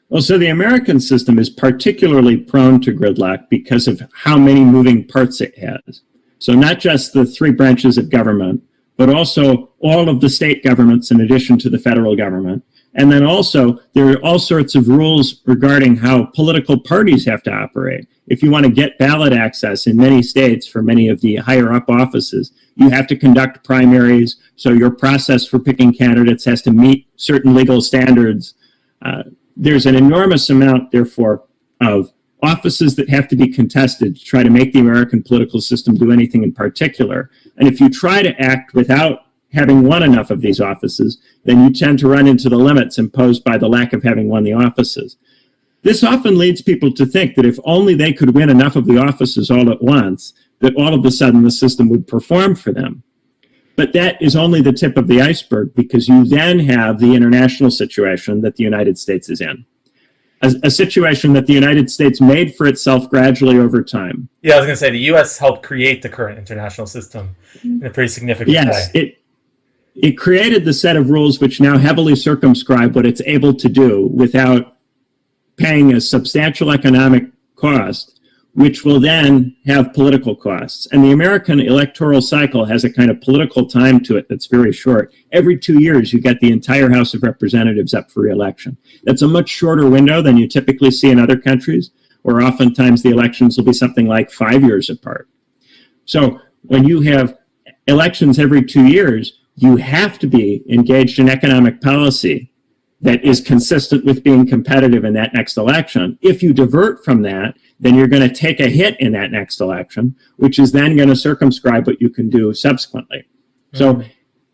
Well, so the American system is particularly prone to gridlock because of how many moving parts it has. So not just the three branches of government, but also all of the state governments in addition to the federal government. And then also there are all sorts of rules regarding how political parties have to operate. If you want to get ballot access in many states for many of the higher up offices, you have to conduct primaries. So your process for picking candidates has to meet certain legal standards. There's an enormous amount, therefore, of offices that have to be contested to try to make the American political system do anything in particular. And if you try to act without having won enough of these offices, then you tend to run into the limits imposed by the lack of having won the offices. This often leads people to think that if only they could win enough of the offices all at once, that all of a sudden the system would perform for them. But that is only the tip of the iceberg, because you then have the international situation that the United States is in. A situation that the United States made for itself gradually over time. Yeah, I was going to say the U.S. helped create the current international system in a pretty significant way. Yes, it created the set of rules which now heavily circumscribe what it's able to do without paying a substantial economic cost, which will then have political costs. And the American electoral cycle has a kind of political time to it that's very short. Every 2 years, you get the entire House of Representatives up for re-election. That's a much shorter window than you typically see in other countries, where oftentimes the elections will be something like 5 years apart. So when you have elections every 2 years, you have to be engaged in economic policy that is consistent with being competitive in that next election. If you divert from that, then you're going to take a hit in that next election, which is then going to circumscribe what you can do subsequently. So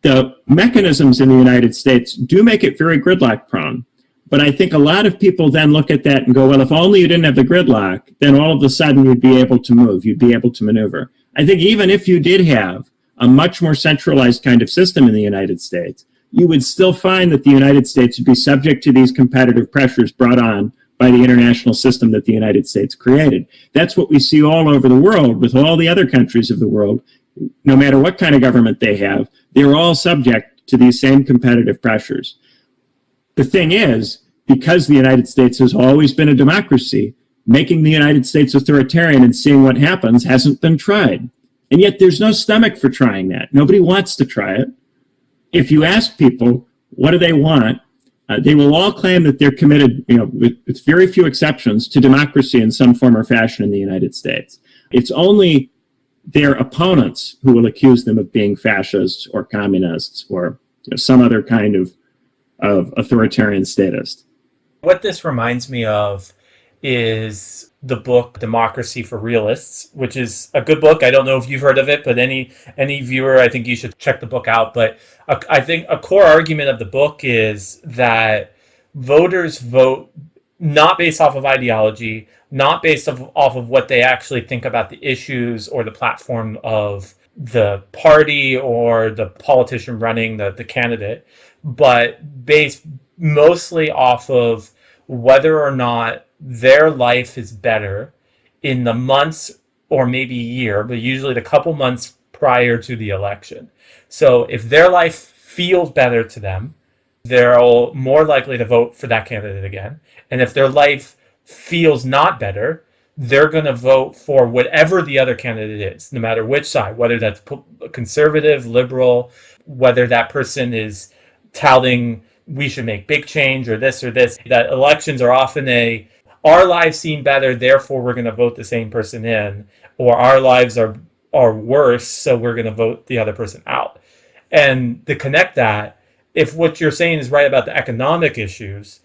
the mechanisms in the United States do make it very gridlock prone. But I think a lot of people then look at that and go, well, if only you didn't have the gridlock, then all of a sudden you'd be able to move, you'd be able to maneuver. I think even if you did have a much more centralized kind of system in the United States, you would still find that the United States would be subject to these competitive pressures brought on by the international system that the United States created. That's what we see all over the world with all the other countries of the world. No matter what kind of government they have, they're all subject to these same competitive pressures. The thing is, because the United States has always been a democracy, making the United States authoritarian and seeing what happens hasn't been tried. And yet there's no stomach for trying that. Nobody wants to try it. If you ask people, what do they want? They will all claim that they're committed, with very few exceptions, to democracy in some form or fashion in the United States. It's only their opponents who will accuse them of being fascists or communists or some other kind of authoritarian statist. What this reminds me of is the book Democracy for Realists, which is a good book. I don't know if you've heard of it, but any viewer, I think you should check the book out. But I think a core argument of the book is that voters vote not based off of ideology, not based off of what they actually think about the issues or the platform of the party or the politician running the candidate, but based mostly off of whether or not their life is better in the months or maybe year, but usually the couple months prior to the election. So if their life feels better to them, they're more likely to vote for that candidate again. And if their life feels not better, they're going to vote for whatever the other candidate is, no matter which side, whether that's conservative, liberal, whether that person is touting we should make big change or this or this. That elections are often our lives seem better, therefore we're going to vote the same person in, or our lives are worse, so we're going to vote the other person out. And to connect that, if what you're saying is right about the economic issues,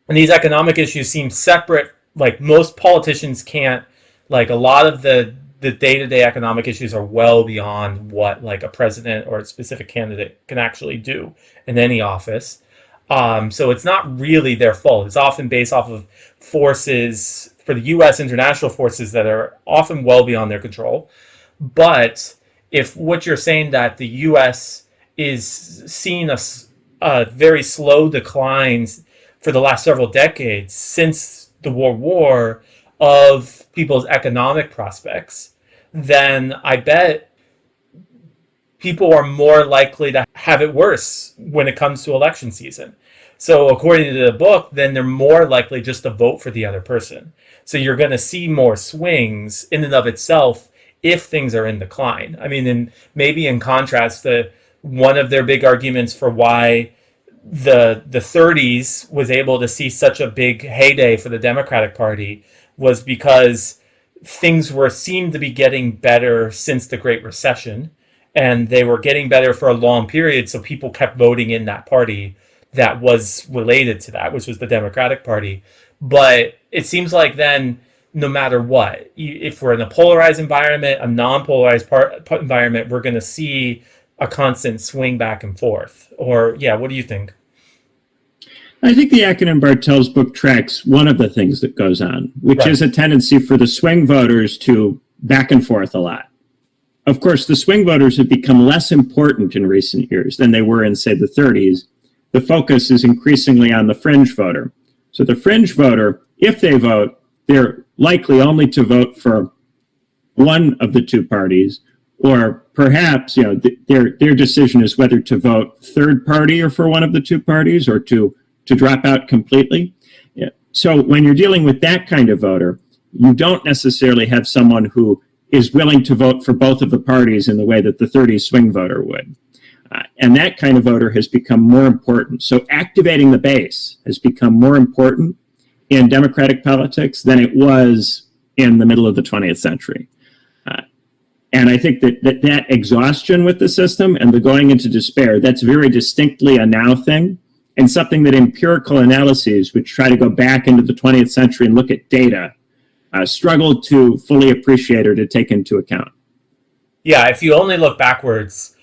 and these economic issues seem separate, like most politicians can't, like a lot of the day-to-day economic issues are well beyond what like a president or a specific candidate can actually do in any office. So it's not really their fault. It's often based off of forces for the U.S. international forces that are often well beyond their control. But if what you're saying that the U.S. is seeing a very slow declines for the last several decades since the World War of people's economic prospects, then I bet people are more likely to have it worse when it comes to election season. So according to the book, then they're more likely just to vote for the other person. So you're going to see more swings in and of itself if things are in decline. I mean, and maybe in contrast to one of their big arguments for why the 30s was able to see such a big heyday for the Democratic Party was because things seemed to be getting better since the Great Recession, and they were getting better for a long period, so people kept voting in that party that was related to that, which was the Democratic Party. But it seems like then, no matter what, if we're in a polarized environment, a non-polarized environment, we're going to see a constant swing back and forth. Or, yeah, what do you think? I think the Acton Bartels book tracks one of the things that goes on, which is a tendency for the swing voters to back and forth a lot. Of course, the swing voters have become less important in recent years than they were in, say, the 30s. The focus is increasingly on the fringe voter. So the fringe voter, if they vote, they're likely only to vote for one of the two parties, or perhaps, their decision is whether to vote third party or for one of the two parties, or to drop out completely. Yeah. So when you're dealing with that kind of voter, you don't necessarily have someone who is willing to vote for both of the parties in the way that the 30s swing voter would. And that kind of voter has become more important. So activating the base has become more important in democratic politics than it was in the middle of the 20th century. And I think that exhaustion with the system and the going into despair, that's very distinctly a now thing, and something that empirical analyses, which try to go back into the 20th century and look at data, struggled to fully appreciate or to take into account. Yeah, if you only look backwards,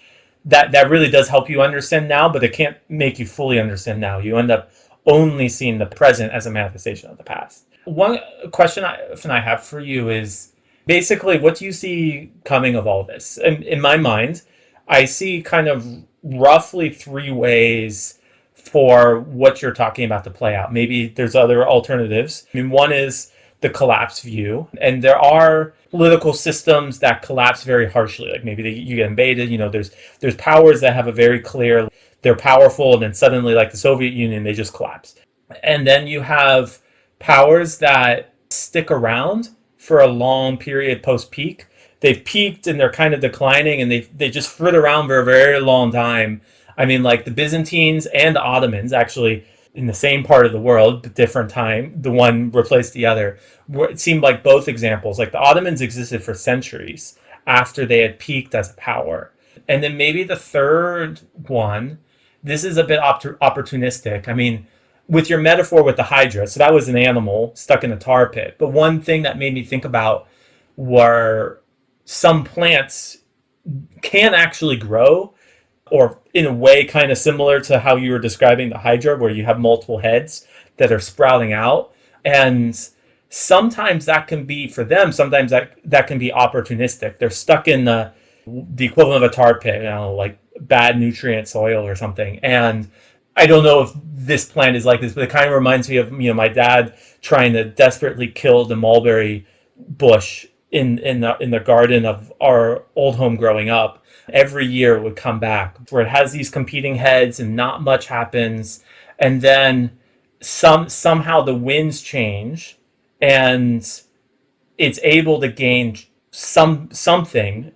that really does help you understand now, but it can't make you fully understand now. You end up only seeing the present as a manifestation of the past. One question I have for you is basically, what do you see coming of all this? In my mind, I see kind of roughly three ways for what you're talking about to play out. Maybe there's other alternatives. I mean, one is the collapse view, and there are political systems that collapse very harshly. Like maybe you get invaded. There's powers that have a very clear, they're powerful, and then suddenly, like the Soviet Union, they just collapse. And then you have powers that stick around for a long period post-peak. They've peaked and they're kind of declining, and they just flit around for a very long time. I mean, like the Byzantines and the Ottomans, actually in the same part of the world, but different time, the one replaced the other. It seemed like both examples, like the Ottomans existed for centuries after they had peaked as a power. And then maybe the third one, this is a bit opportunistic. I mean, with your metaphor with the Hydra, so that was an animal stuck in a tar pit. But one thing that made me think about were some plants can actually grow, or in a way kind of similar to how you were describing the Hydra, where you have multiple heads that are sprouting out. And sometimes that can be, for them, sometimes that can be opportunistic. They're stuck in the the equivalent of a tar pit, like bad nutrient soil or something. And I don't know if this plant is like this, but it kind of reminds me of my dad trying to desperately kill the mulberry bush in the garden of our old home growing up. Every year it would come back where it has these competing heads and not much happens, and then somehow the winds change and it's able to gain something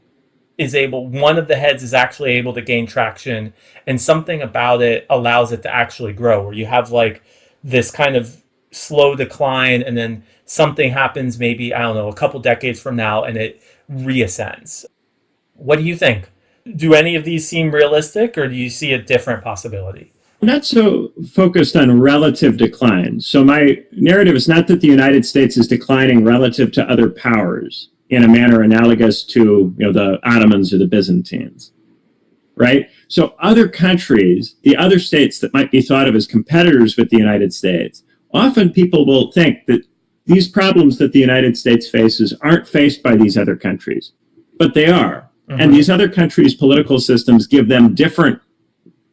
one of the heads is actually able to gain traction, and something about it allows it to actually grow, where you have like this kind of slow decline, and then something happens maybe, I don't know, a couple decades from now, and it reascends. What do you think? Do any of these seem realistic, or do you see a different possibility? I'm not so focused on relative decline. So my narrative is not that the United States is declining relative to other powers in a manner analogous to the Ottomans or the Byzantines, right? So other countries, the other states that might be thought of as competitors with the United States, often people will think that these problems that the United States faces aren't faced by these other countries, but they are. Mm-hmm. And these other countries' political systems give them different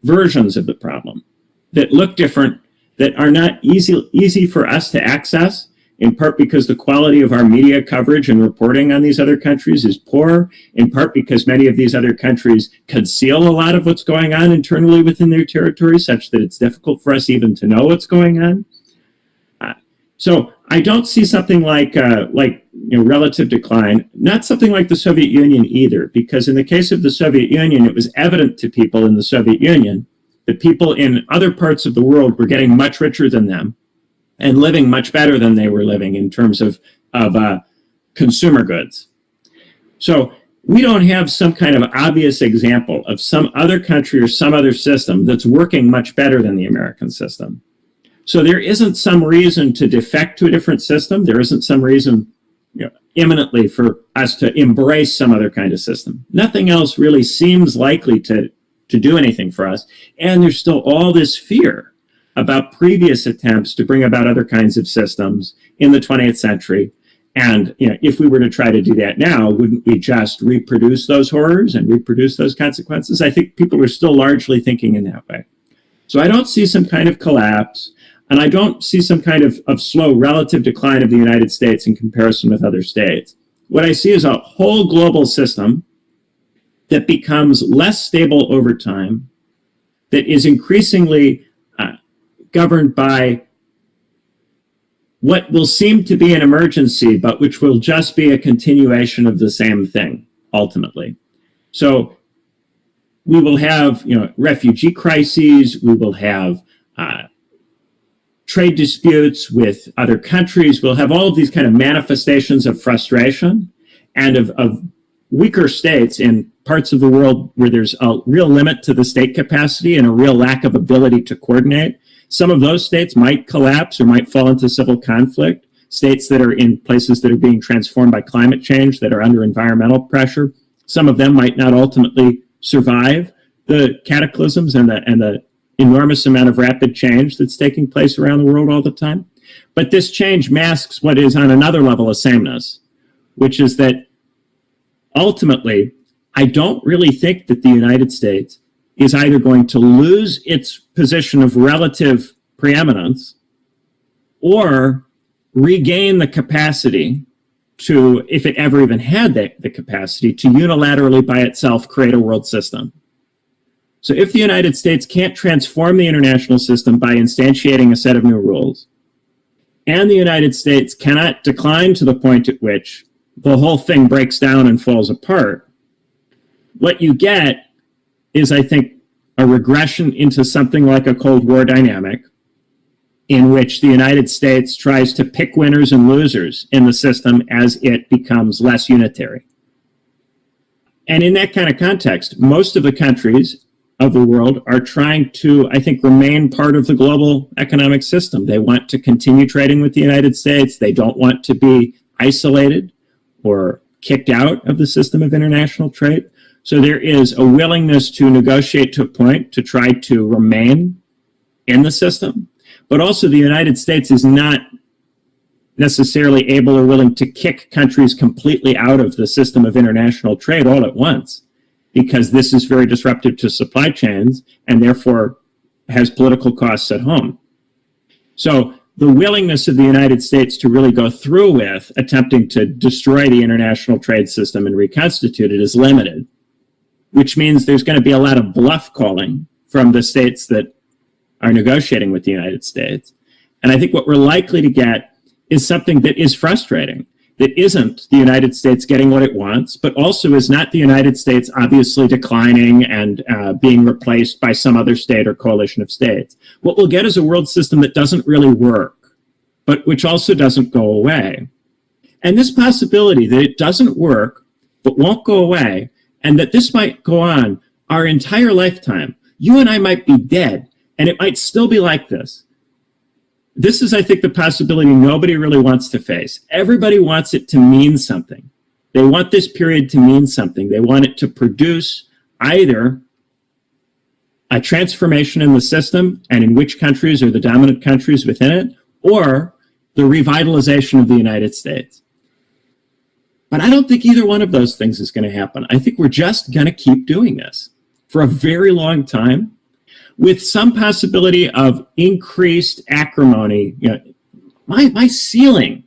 versions of the problem that look different, that are not easy for us to access, in part because the quality of our media coverage and reporting on these other countries is poor, in part because many of these other countries conceal a lot of what's going on internally within their territory, such that it's difficult for us even to know what's going on. So I don't see something like relative decline, not something like the Soviet Union either, because in the case of the Soviet Union, it was evident to people in the Soviet Union that people in other parts of the world were getting much richer than them and living much better than they were living in terms of consumer goods. So we don't have some kind of obvious example of some other country or some other system that's working much better than the American system. So there isn't some reason to defect to a different system. There isn't some reason imminently for us to embrace some other kind of system. Nothing else really seems likely to do anything for us. And there's still all this fear about previous attempts to bring about other kinds of systems in the 20th century. And if we were to try to do that now, wouldn't we just reproduce those horrors and reproduce those consequences? I think people are still largely thinking in that way. So I don't see some kind of collapse, and I don't see some kind of slow relative decline of the United States in comparison with other states. What I see is a whole global system that becomes less stable over time, that is increasingly governed by what will seem to be an emergency, but which will just be a continuation of the same thing, ultimately. So we will have, refugee crises, we will have trade disputes with other countries, we'll have all of these kind of manifestations of frustration and of weaker states in parts of the world where there's a real limit to the state capacity and a real lack of ability to coordinate. Some of those states might collapse or might fall into civil conflict. States that are in places that are being transformed by climate change, that are under environmental pressure, some of them might not ultimately survive the cataclysms and the enormous amount of rapid change that's taking place around the world all the time. But this change masks what is on another level a sameness, which is that ultimately, I don't really think that the United States is either going to lose its position of relative preeminence or regain the capacity to, if it ever even had the capacity, to unilaterally by itself create a world system. So if the United States can't transform the international system by instantiating a set of new rules, and the United States cannot decline to the point at which the whole thing breaks down and falls apart, what you get is, I think, a regression into something like a Cold War dynamic in which the United States tries to pick winners and losers in the system as it becomes less unitary. And in that kind of context, most of the countries of the world are trying to, I think, remain part of the global economic system. They want to continue trading with the United States. They don't want to be isolated or kicked out of the system of international trade. So there is a willingness to negotiate to a point to try to remain in the system. But also the United States is not necessarily able or willing to kick countries completely out of the system of international trade all at once. because this is very disruptive to supply chains and therefore has political costs at home. So the willingness of the United States to really go through with attempting to destroy the international trade system and reconstitute it is limited, which means there's going to be a lot of bluff calling from the states that are negotiating with the United States. And I think what we're likely to get is something that is frustrating, that isn't the United States getting what it wants, but also is not the United States obviously declining and being replaced by some other state or coalition of states. What we'll get is a world system that doesn't really work, but which also doesn't go away. And this possibility that it doesn't work, but won't go away, and that this might go on our entire lifetime. You and I might be dead, and it might still be like this. This is, I think, the possibility nobody really wants to face. Everybody wants it to mean something. They want this period to mean something. They want it to produce either a transformation in the system and in which countries are the dominant countries within it, or the revitalization of the United States. But I don't think either one of those things is going to happen. I think we're just going to keep doing this for a very long time, with some possibility of increased acrimony. You know, my ceiling,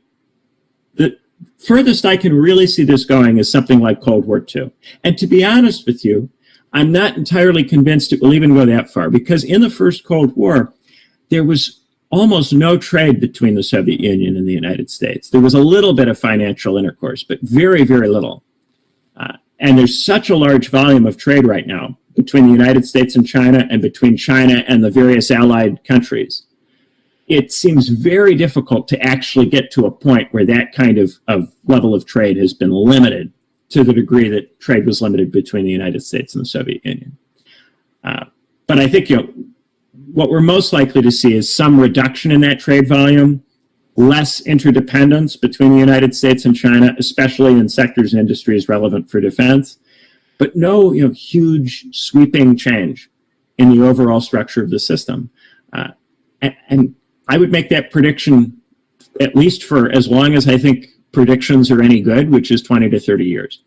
the furthest I can really see this going is something like Cold War II. And to be honest with you, I'm not entirely convinced it will even go that far, because in the first Cold War, there was almost no trade between the Soviet Union and the United States. There was a little bit of financial intercourse, but very, very little. And there's such a large volume of trade right now between the United States and China, and between China and the various allied countries. It seems very difficult to actually get to a point where that kind of level of trade has been limited to the degree that trade was limited between the United States and the Soviet Union. But I think, what we're most likely to see is some reduction in that trade volume, less interdependence between the United States and China, especially in sectors and industries relevant for defense, but no huge sweeping change in the overall structure of the system. And I would make that prediction at least for as long as I think predictions are any good, which is 20 to 30 years.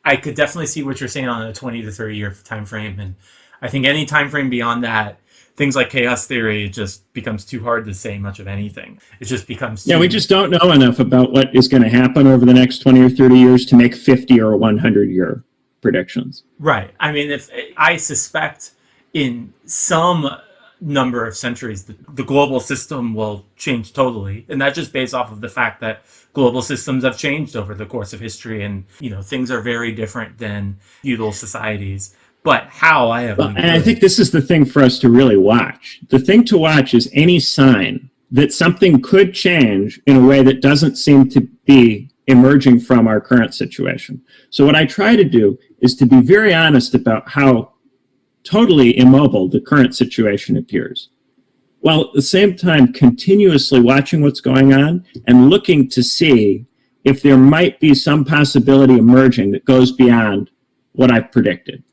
I could definitely see what you're saying on a 20 to 30 year time frame. And I think any time frame beyond that, things like chaos theory just becomes too hard to say much of anything. It just becomes we just don't know enough about what is going to happen over the next 20 or 30 years to make 50 or 100 year predictions. Right. I mean, if I suspect in some number of centuries the global system will change totally, and that's just based off of the fact that global systems have changed over the course of history, and things are very different than feudal societies. But how, I have no clue. And I think this is the thing for us to really watch. The thing to watch is any sign that something could change in a way that doesn't seem to be emerging from our current situation. So what I try to do is to be very honest about how totally immobile the current situation appears, while at the same time continuously watching what's going on and looking to see if there might be some possibility emerging that goes beyond what I've predicted.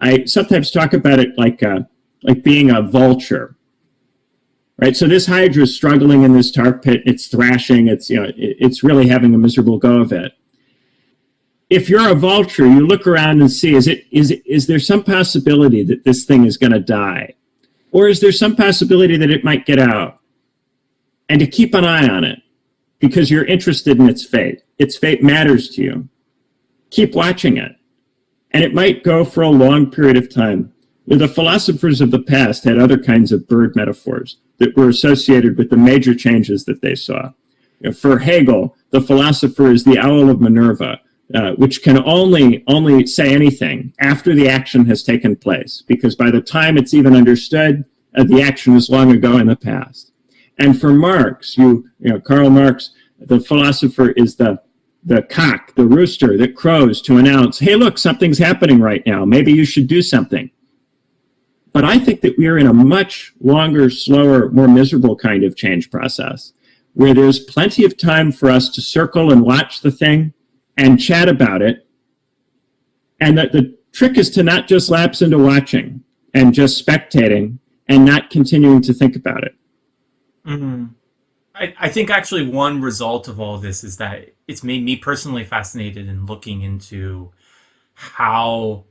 I sometimes talk about it like being a vulture, right? So this hydra is struggling in this tar pit. It's thrashing. It's really having a miserable go of it. If you're a vulture, you look around and see, is there some possibility that this thing is going to die? Or is there some possibility that it might get out? And to keep an eye on it, because you're interested in its fate. Its fate matters to you. Keep watching it. And it might go for a long period of time. The philosophers of the past had other kinds of bird metaphors that were associated with the major changes that they saw. For Hegel, the philosopher is the owl of Minerva, which can only say anything after the action has taken place, because by the time it's even understood, the action is long ago in the past. And for Marx, Karl Marx, the philosopher is the cock, the rooster that crows to announce, hey, look, something's happening right now. Maybe you should do something. But I think that we are in a much longer, slower, more miserable kind of change process, where there's plenty of time for us to circle and watch the thing and chat about it. And that the trick is to not just lapse into watching and just spectating and not continuing to think about it. Mm-hmm. I think actually one result of all this is that it's made me personally fascinated in looking into how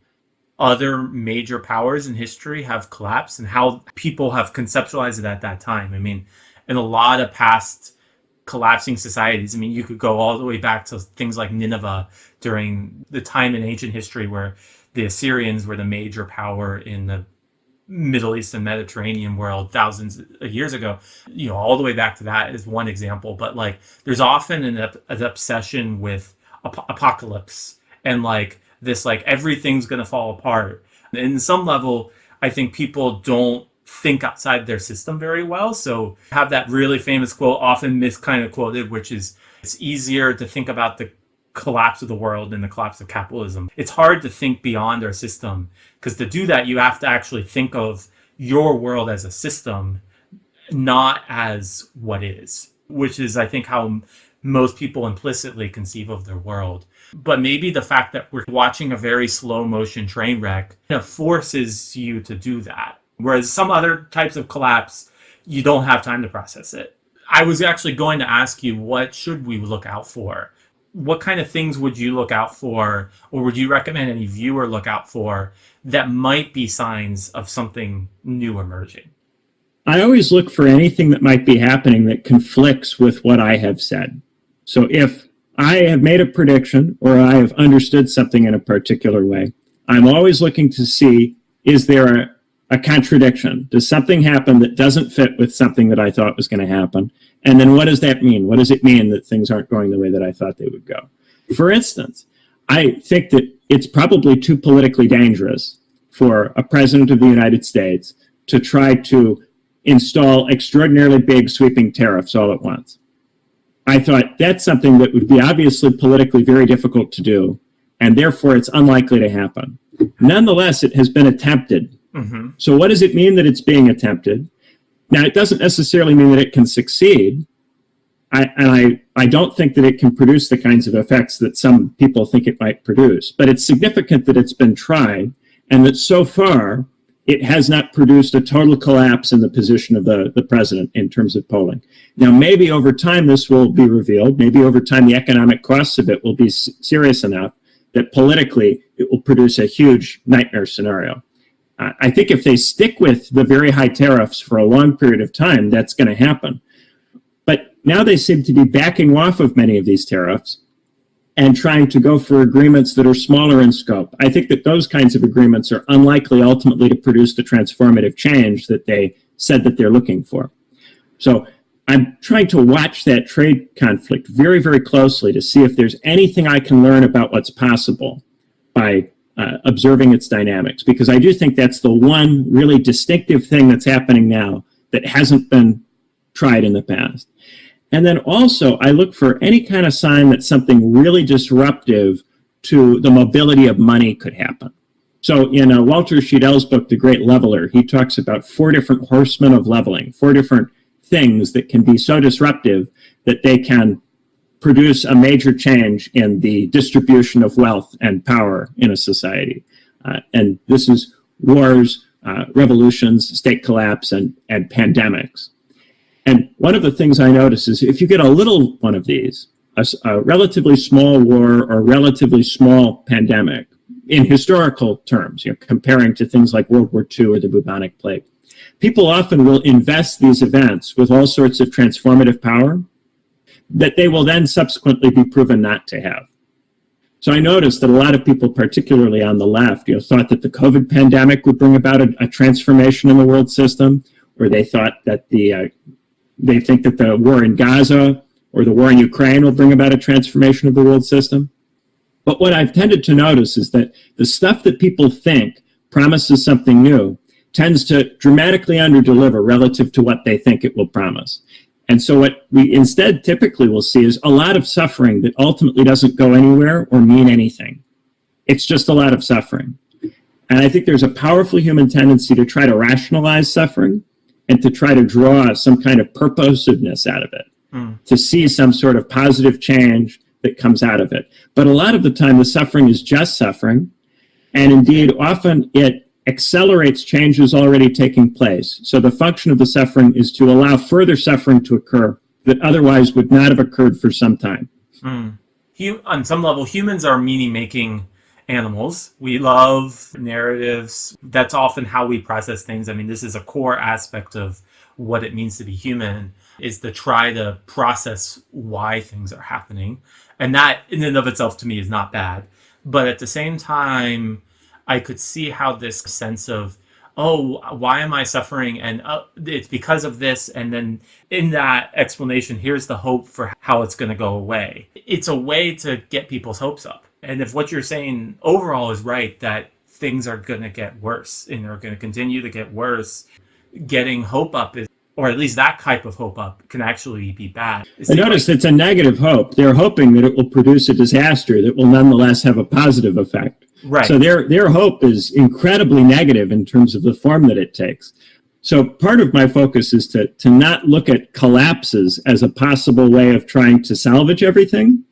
other major powers in history have collapsed and how people have conceptualized it at that time. I mean, in a lot of past collapsing societies, I mean, you could go all the way back to things like Nineveh during the time in ancient history where the Assyrians were the major power in the Middle East and Mediterranean world thousands of years ago. You know, all the way back to that is one example. But like, there's often an obsession with apocalypse and like this, like everything's going to fall apart. And in some level, I think people don't think outside their system very well. So have that really famous quote, often kind of quoted, which is, it's easier to think about the collapse of the world and the collapse of capitalism. It's hard to think beyond our system, because to do that, you have to actually think of your world as a system, not as what is, which is, I think, how most people implicitly conceive of their world. But maybe the fact that we're watching a very slow motion train wreck, you know, forces you to do that. Whereas some other types of collapse, you don't have time to process it. I was actually going to ask you, what should we look out for? What kind of things would you look out for, or would you recommend any viewer look out for that might be signs of something new emerging? I always look for anything that might be happening that conflicts with what I have said. So if I have made a prediction or I have understood something in a particular way, I'm always looking to see, is there a contradiction? Does something happen that doesn't fit with something that I thought was going to happen? And then what does that mean? What does it mean that things aren't going the way that I thought they would go? For instance, I think that it's probably too politically dangerous for a president of the United States to try to install extraordinarily big sweeping tariffs all at once. I thought that's something that would be obviously politically very difficult to do, and therefore it's unlikely to happen. Nonetheless, it has been attempted. Mm-hmm. So what does it mean that it's being attempted? Now, it doesn't necessarily mean that it can succeed. I don't think that it can produce the kinds of effects that some people think it might produce. But it's significant that it's been tried, and that so far it has not produced a total collapse in the position of the president in terms of polling. Now, maybe over time this will be revealed. Maybe over time the economic costs of it will be serious enough that politically it will produce a huge nightmare scenario. I think if they stick with the very high tariffs for a long period of time, that's going to happen. But now they seem to be backing off of many of these tariffs and trying to go for agreements that are smaller in scope. I think that those kinds of agreements are unlikely ultimately to produce the transformative change that they said that they're looking for. So I'm trying to watch that trade conflict very, very closely to see if there's anything I can learn about what's possible by observing its dynamics, because I do think that's the one really distinctive thing that's happening now that hasn't been tried in the past. And then also, I look for any kind of sign that something really disruptive to the mobility of money could happen. So in Walter Scheidele's book, The Great Leveler, he talks about 4 different horsemen of leveling, 4 different things that can be so disruptive that they can produce a major change in the distribution of wealth and power in a society. And this is wars, revolutions, state collapse, and pandemics. And one of the things I notice is if you get a little one of these, a relatively small war or relatively small pandemic, in historical terms, comparing to things like World War II or the bubonic plague, people often will invest these events with all sorts of transformative power that they will then subsequently be proven not to have. So I noticed that a lot of people, particularly on the left, thought that the COVID pandemic would bring about a transformation in the world system, or they thought that they think that the war in Gaza or the war in Ukraine will bring about a transformation of the world system. But what I've tended to notice is that the stuff that people think promises something new tends to dramatically underdeliver relative to what they think it will promise. And so what we instead typically will see is a lot of suffering that ultimately doesn't go anywhere or mean anything. It's just a lot of suffering. And I think there's a powerful human tendency to try to rationalize suffering and to try to draw some kind of purposiveness out of it, to see some sort of positive change that comes out of it. But a lot of the time, the suffering is just suffering. And indeed, often it accelerates changes already taking place. So the function of the suffering is to allow further suffering to occur that otherwise would not have occurred for some time. On some level, humans are meaning making animals. We love narratives. That's often how we process things. I mean, this is a core aspect of what it means to be human, is to try to process why things are happening. And that in and of itself to me is not bad. But at the same time, I could see how this sense of, oh, why am I suffering? And it's because of this. And then in that explanation, here's the hope for how it's going to go away. It's a way to get people's hopes up. And if what you're saying overall is right, that things are going to get worse and are going to continue to get worse, getting hope up is, or at least that type of hope up, can actually be bad. I notice it's a negative hope. They're hoping that it will produce a disaster that will nonetheless have a positive effect. Right. So their hope is incredibly negative in terms of the form that it takes. So part of my focus is to not look at collapses as a possible way of trying to salvage everything.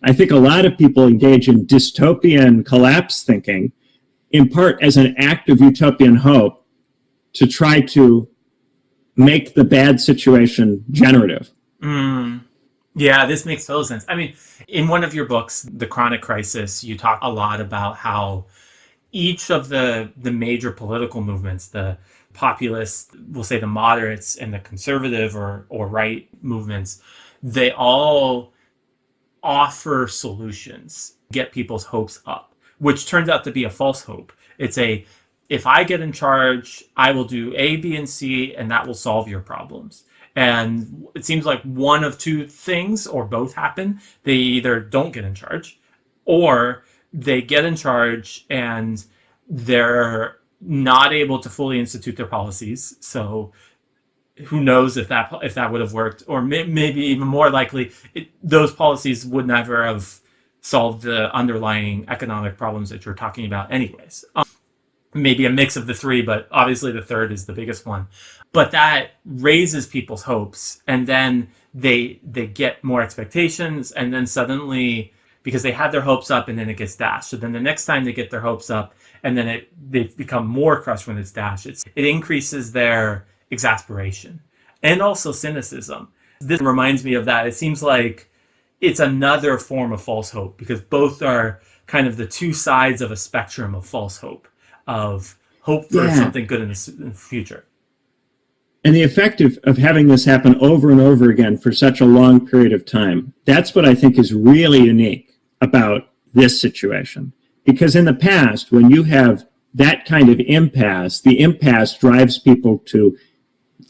I think a lot of people engage in dystopian collapse thinking, in part as an act of utopian hope to try to make the bad situation generative. Yeah, this makes total sense. I mean, in one of your books, The Chronic Crisis, you talk a lot about how each of the major political movements, the populist, we'll say the moderates, and the conservative or right movements, they all offer solutions, get people's hopes up, which turns out to be a false hope. It's if I get in charge, I will do A, B, and C, and that will solve your problems. And it seems like one of two things or both happen. They either don't get in charge, or they get in charge and they're not able to fully institute their policies. So who knows if that would have worked, or maybe even more likely, those policies would never have solved the underlying economic problems that you're talking about anyways. Maybe a mix of the three, but obviously the third is the biggest one. But that raises people's hopes, and then they get more expectations, and then suddenly, because they had their hopes up and then it gets dashed. So then the next time they get their hopes up and then they become more crushed when it's dashed. It increases their exasperation and also cynicism. This reminds me of that. It seems like it's another form of false hope, because both are kind of the two sides of a spectrum of false hope, of hope for something good in the future. And the effect of having this happen over and over again for such a long period of time, that's what I think is really unique about this situation. Because in the past, when you have that kind of impasse, the impasse drives people to,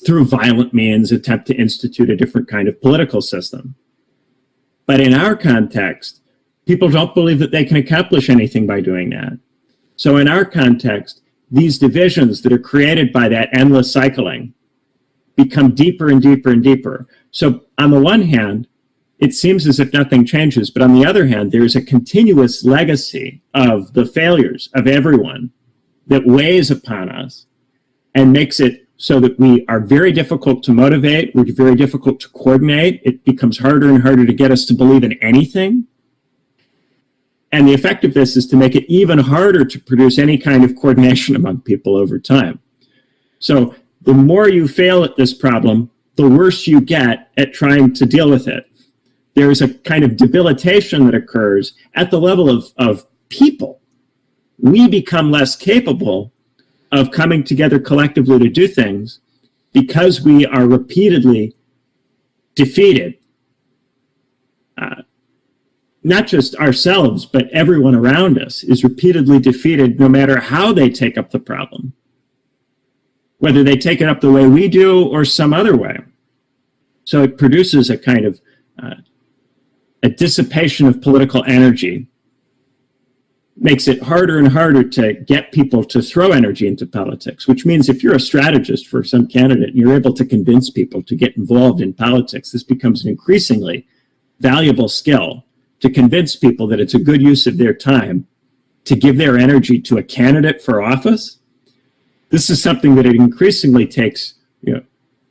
through violent means, attempt to institute a different kind of political system. But in our context, people don't believe that they can accomplish anything by doing that. So in our context, these divisions that are created by that endless cycling become deeper and deeper and deeper. So on the one hand, it seems as if nothing changes, but on the other hand, there's a continuous legacy of the failures of everyone that weighs upon us and makes it so that we are very difficult to motivate, we're very difficult to coordinate. It becomes harder and harder to get us to believe in anything. And the effect of this is to make it even harder to produce any kind of coordination among people over time. So the more you fail at this problem, the worse you get at trying to deal with it. There's a kind of debilitation that occurs at the level of people. We become less capable of coming together collectively to do things because we are repeatedly defeated. Not just ourselves, but everyone around us is repeatedly defeated no matter how they take up the problem, whether they take it up the way we do or some other way. So it produces a kind of a dissipation of political energy, makes it harder and harder to get people to throw energy into politics, which means if you're a strategist for some candidate and you're able to convince people to get involved in politics, this becomes an increasingly valuable skill to convince people that it's a good use of their time to give their energy to a candidate for office. This is something that it increasingly takes,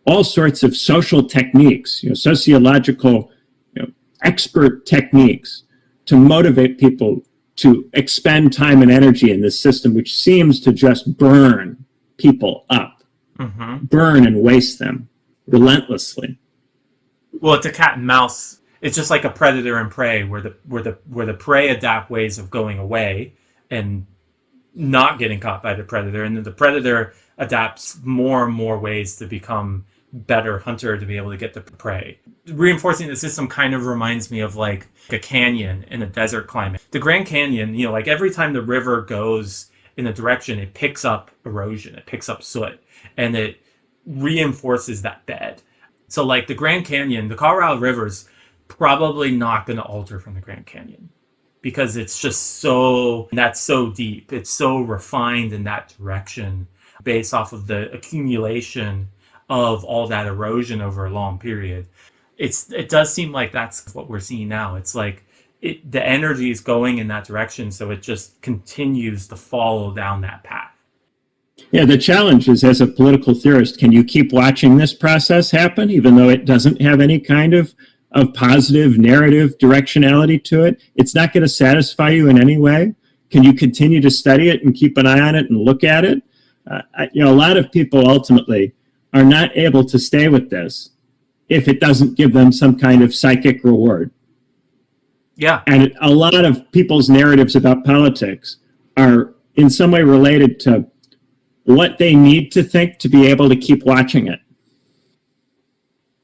all sorts of social techniques, sociological, expert techniques to motivate people to expend time and energy in this system, which seems to just burn people up, burn and waste them relentlessly. Well, it's a cat and mouse. It's just like a predator and prey, where the prey adapt ways of going away, and not getting caught by the predator, and then the predator adapts more and more ways to become better hunter to be able to get the prey. Reinforcing the system kind of reminds me of like a canyon in a desert climate. The Grand Canyon, like every time the river goes in a direction, it picks up erosion, it picks up soot, and it reinforces that bed. So like the Grand Canyon, the Colorado River's probably not going to alter from the Grand Canyon because it's just that's so deep. It's so refined in that direction based off of the accumulation of all that erosion over a long period. It does seem like that's what we're seeing now. It's like the energy is going in that direction, so it just continues to follow down that path. Yeah, the challenge is, as a political theorist, can you keep watching this process happen, even though it doesn't have any kind of positive narrative directionality to it? It's not going to satisfy you in any way. Can you continue to study it and keep an eye on it and look at it? A lot of people ultimately are not able to stay with this if it doesn't give them some kind of psychic reward. Yeah. And a lot of people's narratives about politics are in some way related to what they need to think to be able to keep watching it.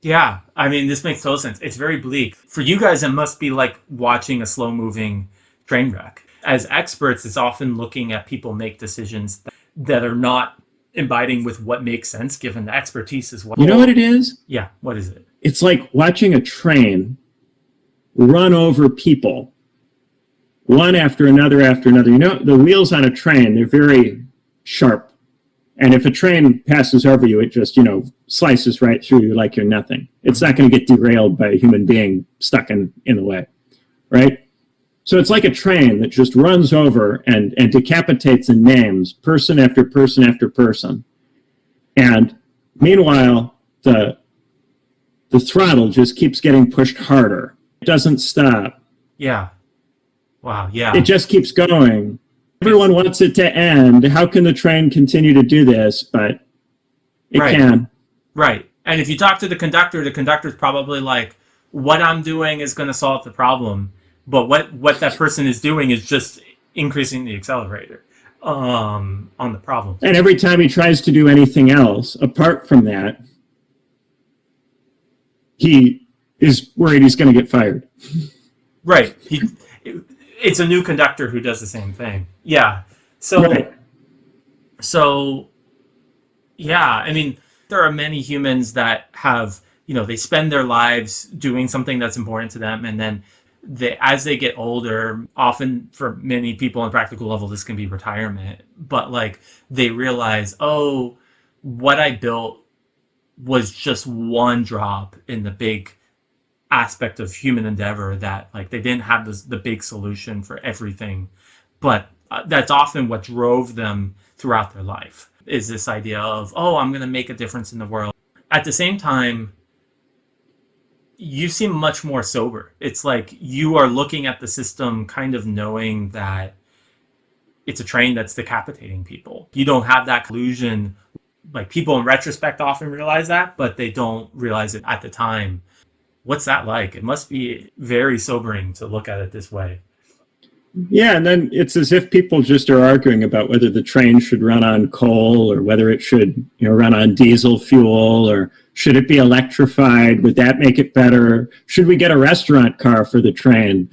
Yeah, I mean, this makes total sense. It's very bleak. For you guys, it must be like watching a slow-moving train wreck. As experts, it's often looking at people make decisions that are not abiding with what makes sense, given the expertise as well. You know what it is? Yeah, what is it? It's like watching a train run over people, one after another after another. The wheels on a train, they're very sharp. And if a train passes over you, it just, slices right through you like you're nothing. It's not going to get derailed by a human being stuck in the way, right? So it's like a train that just runs over and decapitates and maims person after person after person. And meanwhile, the throttle just keeps getting pushed harder. It doesn't stop. Yeah. Wow, yeah. It just keeps going. Everyone wants it to end. How can the train continue to do this? But it can. Right. And if you talk to the conductor's probably like, what I'm doing is going to solve the problem. But what that person is doing is just increasing the accelerator on the problem. And every time he tries to do anything else, apart from that, he is worried he's going to get fired. Right. It's a new conductor who does the same thing. Yeah. So, yeah, I mean, there are many humans that have, they spend their lives doing something that's important to them. And then as they get older, often for many people on a practical level, this can be retirement. But like they realize, oh, what I built was just one drop in the big aspect of human endeavor, that like they didn't have the big solution for everything. But that's often what drove them throughout their life, is this idea of, oh, I'm going to make a difference in the world. At the same time, you seem much more sober. It's like you are looking at the system kind of knowing that it's a train that's decapitating people. You don't have that collusion. Like people in retrospect often realize that, but they don't realize it at the time. What's that like? It must be very sobering to look at it this way. Yeah, and then it's as if people just are arguing about whether the train should run on coal or whether it should, run on diesel fuel, or should it be electrified? Would that make it better? Should we get a restaurant car for the train?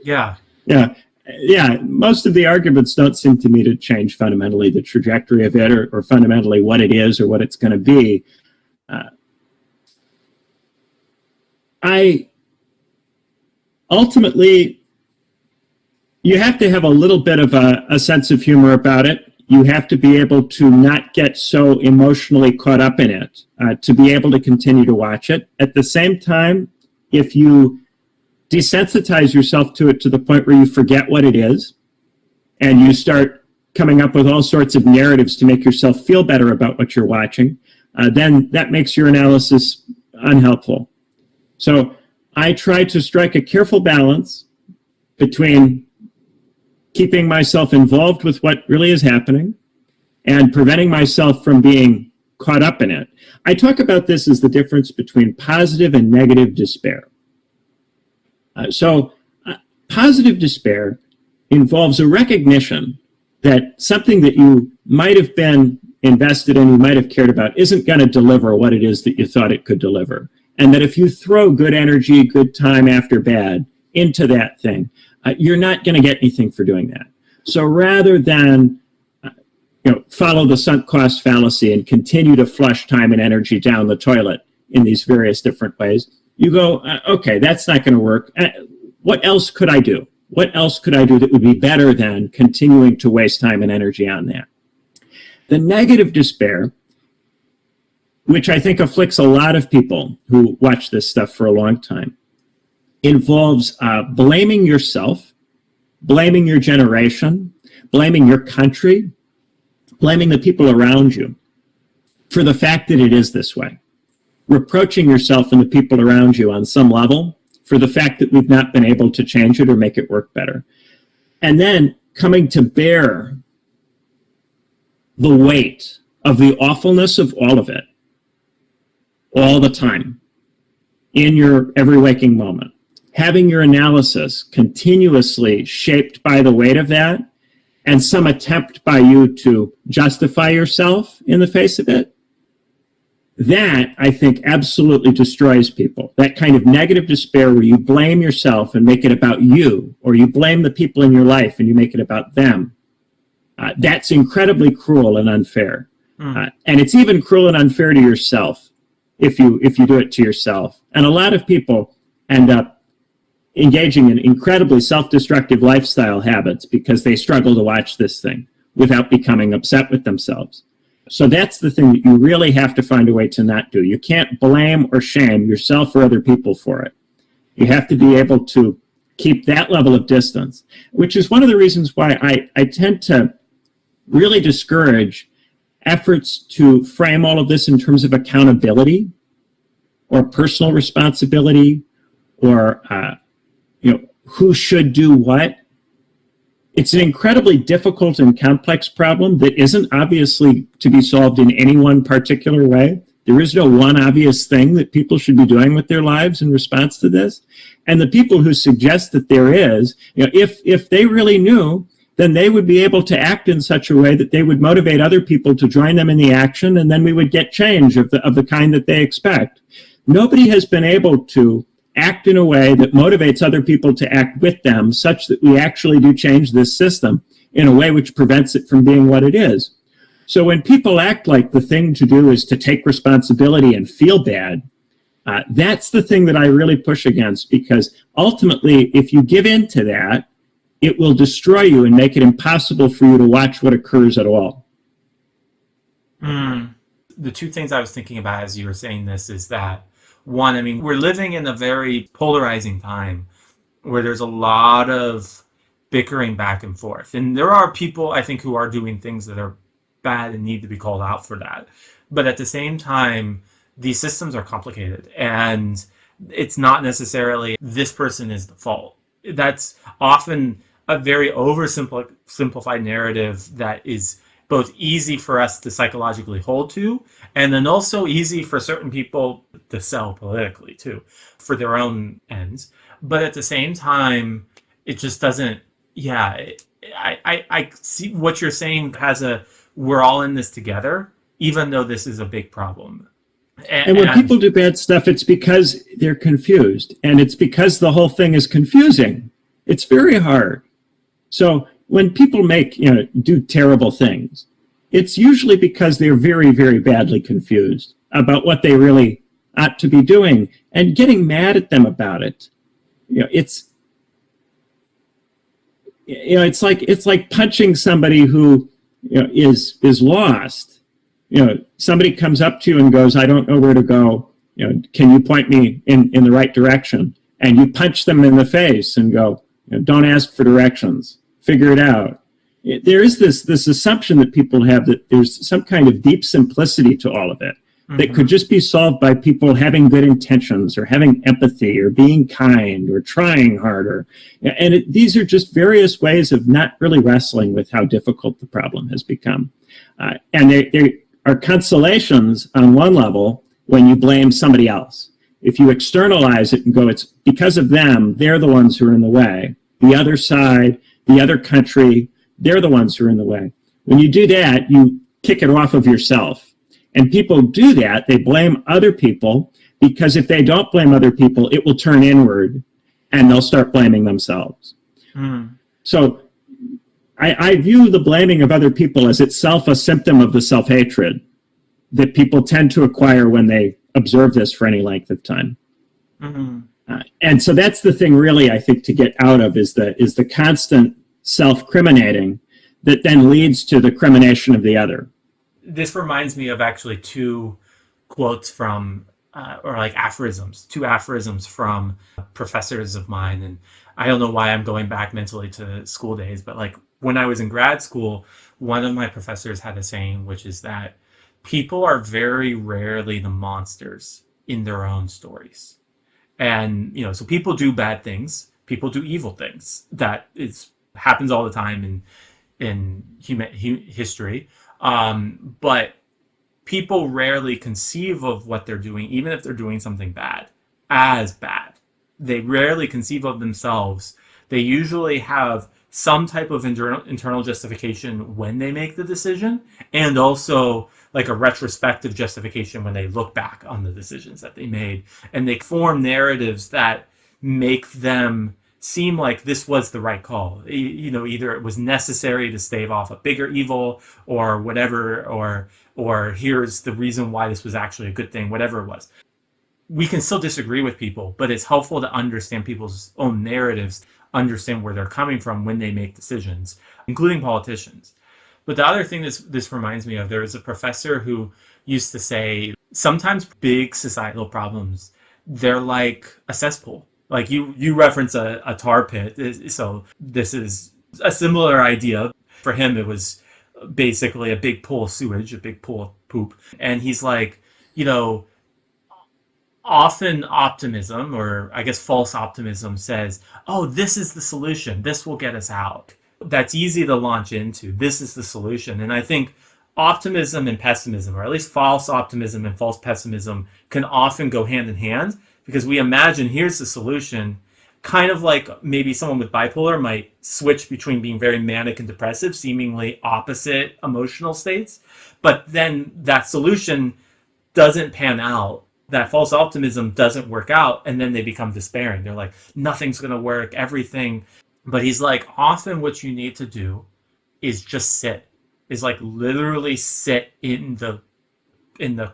Yeah. Yeah. Most of the arguments don't seem to me to change fundamentally the trajectory of it, or fundamentally what it is or what it's going to be. Ultimately, you have to have a little bit of a sense of humor about it. You have to be able to not get so emotionally caught up in it, to be able to continue to watch it. At the same time, if you desensitize yourself to it to the point where you forget what it is, and you start coming up with all sorts of narratives to make yourself feel better about what you're watching, then that makes your analysis unhelpful. So I try to strike a careful balance between keeping myself involved with what really is happening and preventing myself from being caught up in it. I talk about this as the difference between positive and negative despair. Positive despair involves a recognition that something that you might have been invested in, you might have cared about, isn't going to deliver what it is that you thought it could deliver. And that if you throw good energy, good time after bad into that thing, you're not going to get anything for doing that. So rather than follow the sunk cost fallacy and continue to flush time and energy down the toilet in these various different ways, you go, okay, that's not going to work. What else could I do? What else could I do that would be better than continuing to waste time and energy on that? The negative despair, which I think afflicts a lot of people who watch this stuff for a long time, involves blaming yourself, blaming your generation, blaming your country, blaming the people around you for the fact that it is this way. Reproaching yourself and the people around you on some level for the fact that we've not been able to change it or make it work better. And then coming to bear the weight of the awfulness of all of it, all the time, in your every waking moment. Having your analysis continuously shaped by the weight of that, and some attempt by you to justify yourself in the face of it, that, I think, absolutely destroys people. That kind of negative despair where you blame yourself and make it about you, or you blame the people in your life and you make it about them. That's incredibly cruel and unfair. And it's even cruel and unfair to yourself if you do it to yourself. And a lot of people end up engaging in incredibly self-destructive lifestyle habits because they struggle to watch this thing without becoming upset with themselves. So that's the thing that you really have to find a way to not do. You can't blame or shame yourself or other people for it. You have to be able to keep that level of distance, which is one of the reasons why I tend to really discourage efforts to frame all of this in terms of accountability or personal responsibility or who should do what. It's an incredibly difficult and complex problem that isn't obviously to be solved in any one particular way. There is no one obvious thing that people should be doing with their lives in response to this. And the people who suggest that there is, if they really knew, then they would be able to act in such a way that they would motivate other people to join them in the action, and then we would get change of the kind that they expect. Nobody has been able to act in a way that motivates other people to act with them such that we actually do change this system in a way which prevents it from being what it is. So when people act like the thing to do is to take responsibility and feel bad, that's the thing that I really push against, because ultimately, if you give in to that, it will destroy you and make it impossible for you to watch what occurs at all. The two things I was thinking about as you were saying this is that, one, I mean, we're living in a very polarizing time where there's a lot of bickering back and forth. And there are people, I think, who are doing things that are bad and need to be called out for that. But at the same time, these systems are complicated, and it's not necessarily this person is the fault. That's often a very oversimplified narrative that is both easy for us to psychologically hold to, and then also easy for certain people to sell politically too, for their own ends. But at the same time, it just doesn't, I see what you're saying has we're all in this together, even though this is a big problem. And when people do bad stuff, it's because they're confused, and it's because the whole thing is confusing. It's very hard. So when people do terrible things, it's usually because they're very, very badly confused about what they really ought to be doing, and getting mad at them about it. It's like punching somebody who is lost. Somebody comes up to you and goes, "I don't know where to go. Can you point me in the right direction?" And you punch them in the face and go, "Don't ask for directions. Figure it out." There is this assumption that people have that there's some kind of deep simplicity to all of it that could just be solved by people having good intentions or having empathy or being kind or trying harder. And these are just various ways of not really wrestling with how difficult the problem has become. And there are consolations on one level when you blame somebody else. If you externalize it and go, it's because of them, they're the ones who are in the way. The other side, the other country, they're the ones who are in the way. When you do that, you kick it off of yourself. And people do that. They blame other people, because if they don't blame other people, it will turn inward and they'll start blaming themselves. So I view the blaming of other people as itself a symptom of the self-hatred that people tend to acquire when they observe this for any length of time. And so that's the thing really, I think, to get out of is the constant self-criminating that then leads to the crimination of the other. This reminds me of actually two quotes from, or like aphorisms, two aphorisms from professors of mine. And I don't know why I'm going back mentally to school days, but like when I was in grad school, one of my professors had a saying, which is that people are very rarely the monsters in their own stories. And, you know, so people do bad things, people do evil things. That happens all the time in history. But people rarely conceive of what they're doing, even if they're doing something bad, as bad. They rarely conceive of themselves. They usually have some type of internal justification when they make the decision, and also like a retrospective justification when they look back on the decisions that they made. And they form narratives that make them seem like this was the right call. You know, either it was necessary to stave off a bigger evil or whatever, or here's the reason why this was actually a good thing, whatever it was. We can still disagree with people, but it's helpful to understand people's own narratives, understand where they're coming from when they make decisions, including politicians. But the other thing this reminds me of, there was a professor who used to say, sometimes big societal problems, they're like a cesspool. Like you reference a tar pit. So this is a similar idea. For him, it was basically a big pool of sewage, a big pool of poop. And he's like, you know, often optimism, or I guess false optimism, says, oh, this is the solution. This will get us out. That's easy to launch into. This is the solution. And I think optimism and pessimism, or at least false optimism and false pessimism, can often go hand in hand, because we imagine here's the solution, kind of like maybe someone with bipolar might switch between being very manic and depressive, seemingly opposite emotional states. But then that solution doesn't pan out. That false optimism doesn't work out, and then they become despairing. They're like, nothing's going to work, everything. But he's like, often what you need to do is just sit, is like literally sit in the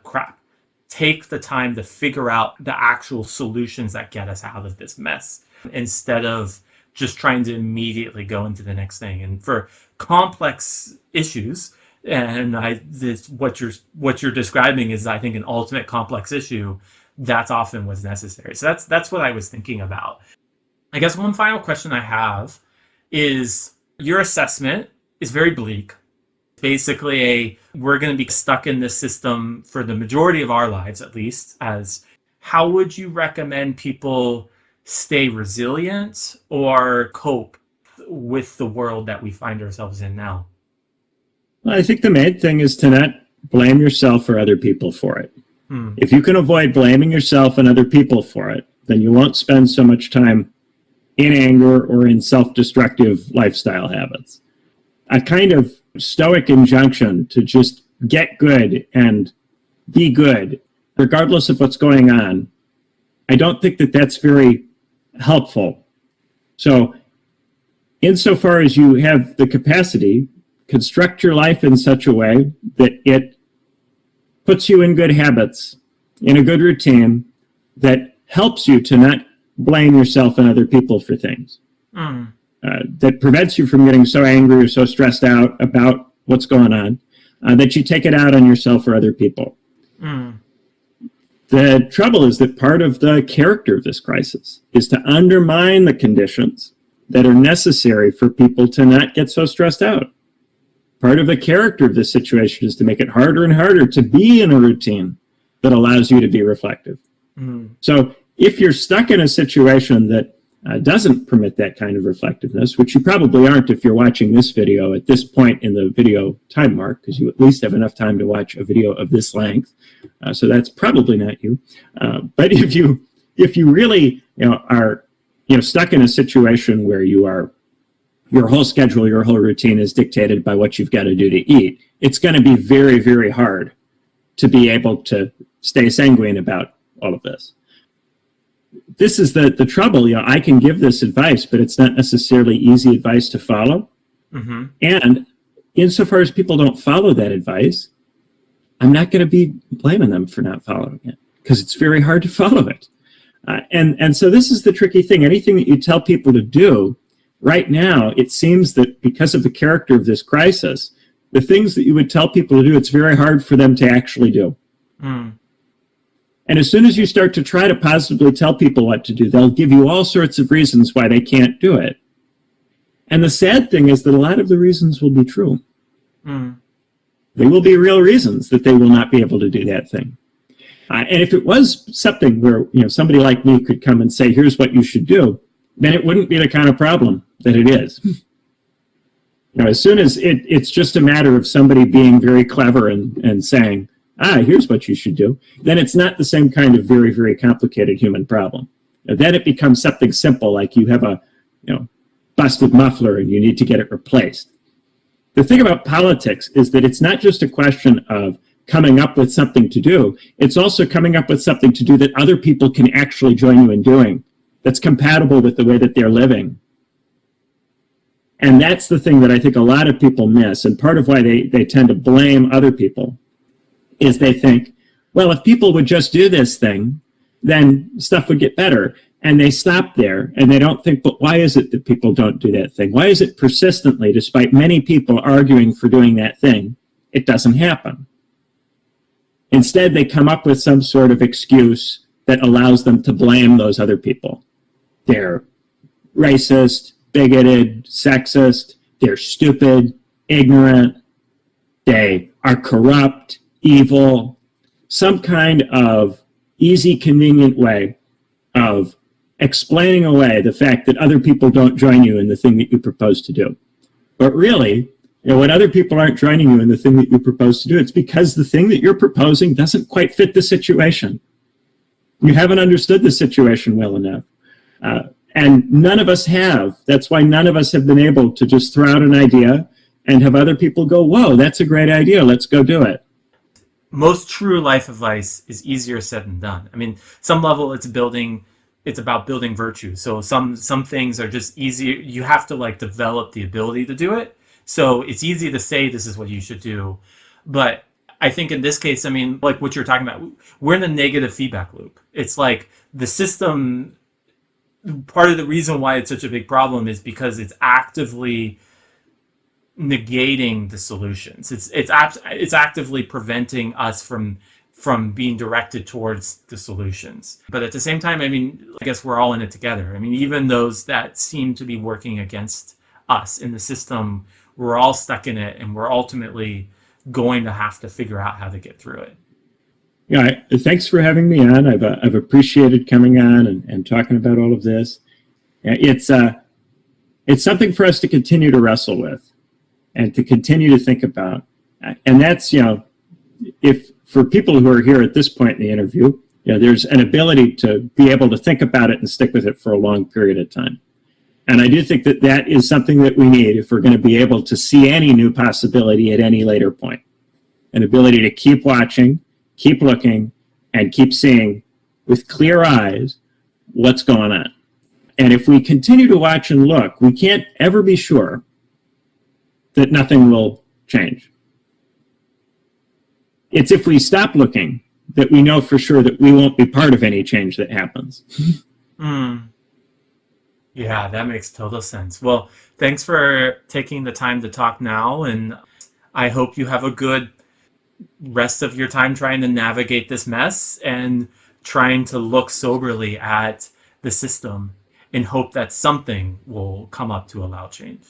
crap. Take the time to figure out the actual solutions that get us out of this mess, instead of just trying to immediately go into the next thing. And for complex issues, and what you're describing is, I think, an ultimate complex issue, that's often what's necessary. So that's what I was thinking about. I guess one final question I have is, your assessment is very bleak. Basically, we're going to be stuck in this system for the majority of our lives, at least. As how would you recommend people stay resilient or cope with the world that we find ourselves in now? Well, I think the main thing is to not blame yourself or other people for it. If you can avoid blaming yourself and other people for it, then you won't spend so much time in anger or in self-destructive lifestyle habits. A kind of stoic injunction to just get good and be good, regardless of what's going on, I don't think that that's very helpful. So, insofar as you have the capacity, construct your life in such a way that it puts you in good habits, in a good routine that helps you to not blame yourself and other people for things. That prevents you from getting so angry or so stressed out about what's going on, that you take it out on yourself or other people. The trouble is that part of the character of this crisis is to undermine the conditions that are necessary for people to not get so stressed out. Part of the character of this situation is to make it harder and harder to be in a routine that allows you to be reflective. So if you're stuck in a situation that doesn't permit that kind of reflectiveness, which you probably aren't if you're watching this video at this point in the video time mark, because you at least have enough time to watch a video of this length, so that's probably not you. But if you really are stuck in a situation where you are your whole schedule, your whole routine is dictated by what you've got to do to eat, it's going to be very, very hard to be able to stay sanguine about all of this. This is the trouble. I can give this advice, but it's not necessarily easy advice to follow. Mm-hmm. And insofar as people don't follow that advice, I'm not going to be blaming them for not following it, because it's very hard to follow it. And so this is the tricky thing. Anything that you tell people to do, right now, it seems that because of the character of this crisis, the things that you would tell people to do, it's very hard for them to actually do. Mm. And as soon as you start to try to positively tell people what to do, they'll give you all sorts of reasons why they can't do it. And the sad thing is that a lot of the reasons will be true. Mm. They will be real reasons that they will not be able to do that thing. And if it was something where somebody like me could come and say, here's what you should do, then it wouldn't be the kind of problem that it is. As soon as it's just a matter of somebody being very clever and saying, here's what you should do, then it's not the same kind of very, very complicated human problem. Then it becomes something simple, like you have a busted muffler and you need to get it replaced. The thing about politics is that it's not just a question of coming up with something to do, it's also coming up with something to do that other people can actually join you in doing, that's compatible with the way that they're living. And that's the thing that I think a lot of people miss. And part of why they tend to blame other people is they think, well, if people would just do this thing, then stuff would get better. And they stop there and they don't think, but why is it that people don't do that thing? Why is it persistently, despite many people arguing for doing that thing, it doesn't happen? Instead, they come up with some sort of excuse that allows them to blame those other people. They're racist, bigoted, sexist, they're stupid, ignorant, they are corrupt, evil, some kind of easy, convenient way of explaining away the fact that other people don't join you in the thing that you propose to do. But really, when other people aren't joining you in the thing that you propose to do, it's because the thing that you're proposing doesn't quite fit the situation. You haven't understood the situation well enough. And none of us have. That's why none of us have been able to just throw out an idea and have other people go, whoa, that's a great idea, let's go do it. Most true life advice is easier said than done. I mean, some level it's about building virtue. So some things are just easier. You have to develop the ability to do it. So it's easy to say this is what you should do. But I think in this case, I mean, like what you're talking about, we're in a negative feedback loop. It's like the system, part of the reason why it's such a big problem is because it's actively negating the solutions. It's actively preventing us from being directed towards the solutions. But at the same time, I mean, I guess we're all in it together. I mean, even those that seem to be working against us in the system, we're all stuck in it, and we're ultimately going to have to figure out how to get through it. Yeah, thanks for having me on. I've appreciated coming on and talking about all of this. It's something for us to continue to wrestle with and to continue to think about. And that's, if for people who are here at this point in the interview, there's an ability to be able to think about it and stick with it for a long period of time. And I do think that that is something that we need if we're going to be able to see any new possibility at any later point. An ability to keep watching, keep looking, and keep seeing with clear eyes what's going on. And if we continue to watch and look, we can't ever be sure that nothing will change. It's if we stop looking that we know for sure that we won't be part of any change that happens. Yeah, that makes total sense. Well, thanks for taking the time to talk now, and I hope you have a good rest of your time trying to navigate this mess and trying to look soberly at the system in hope that something will come up to allow change.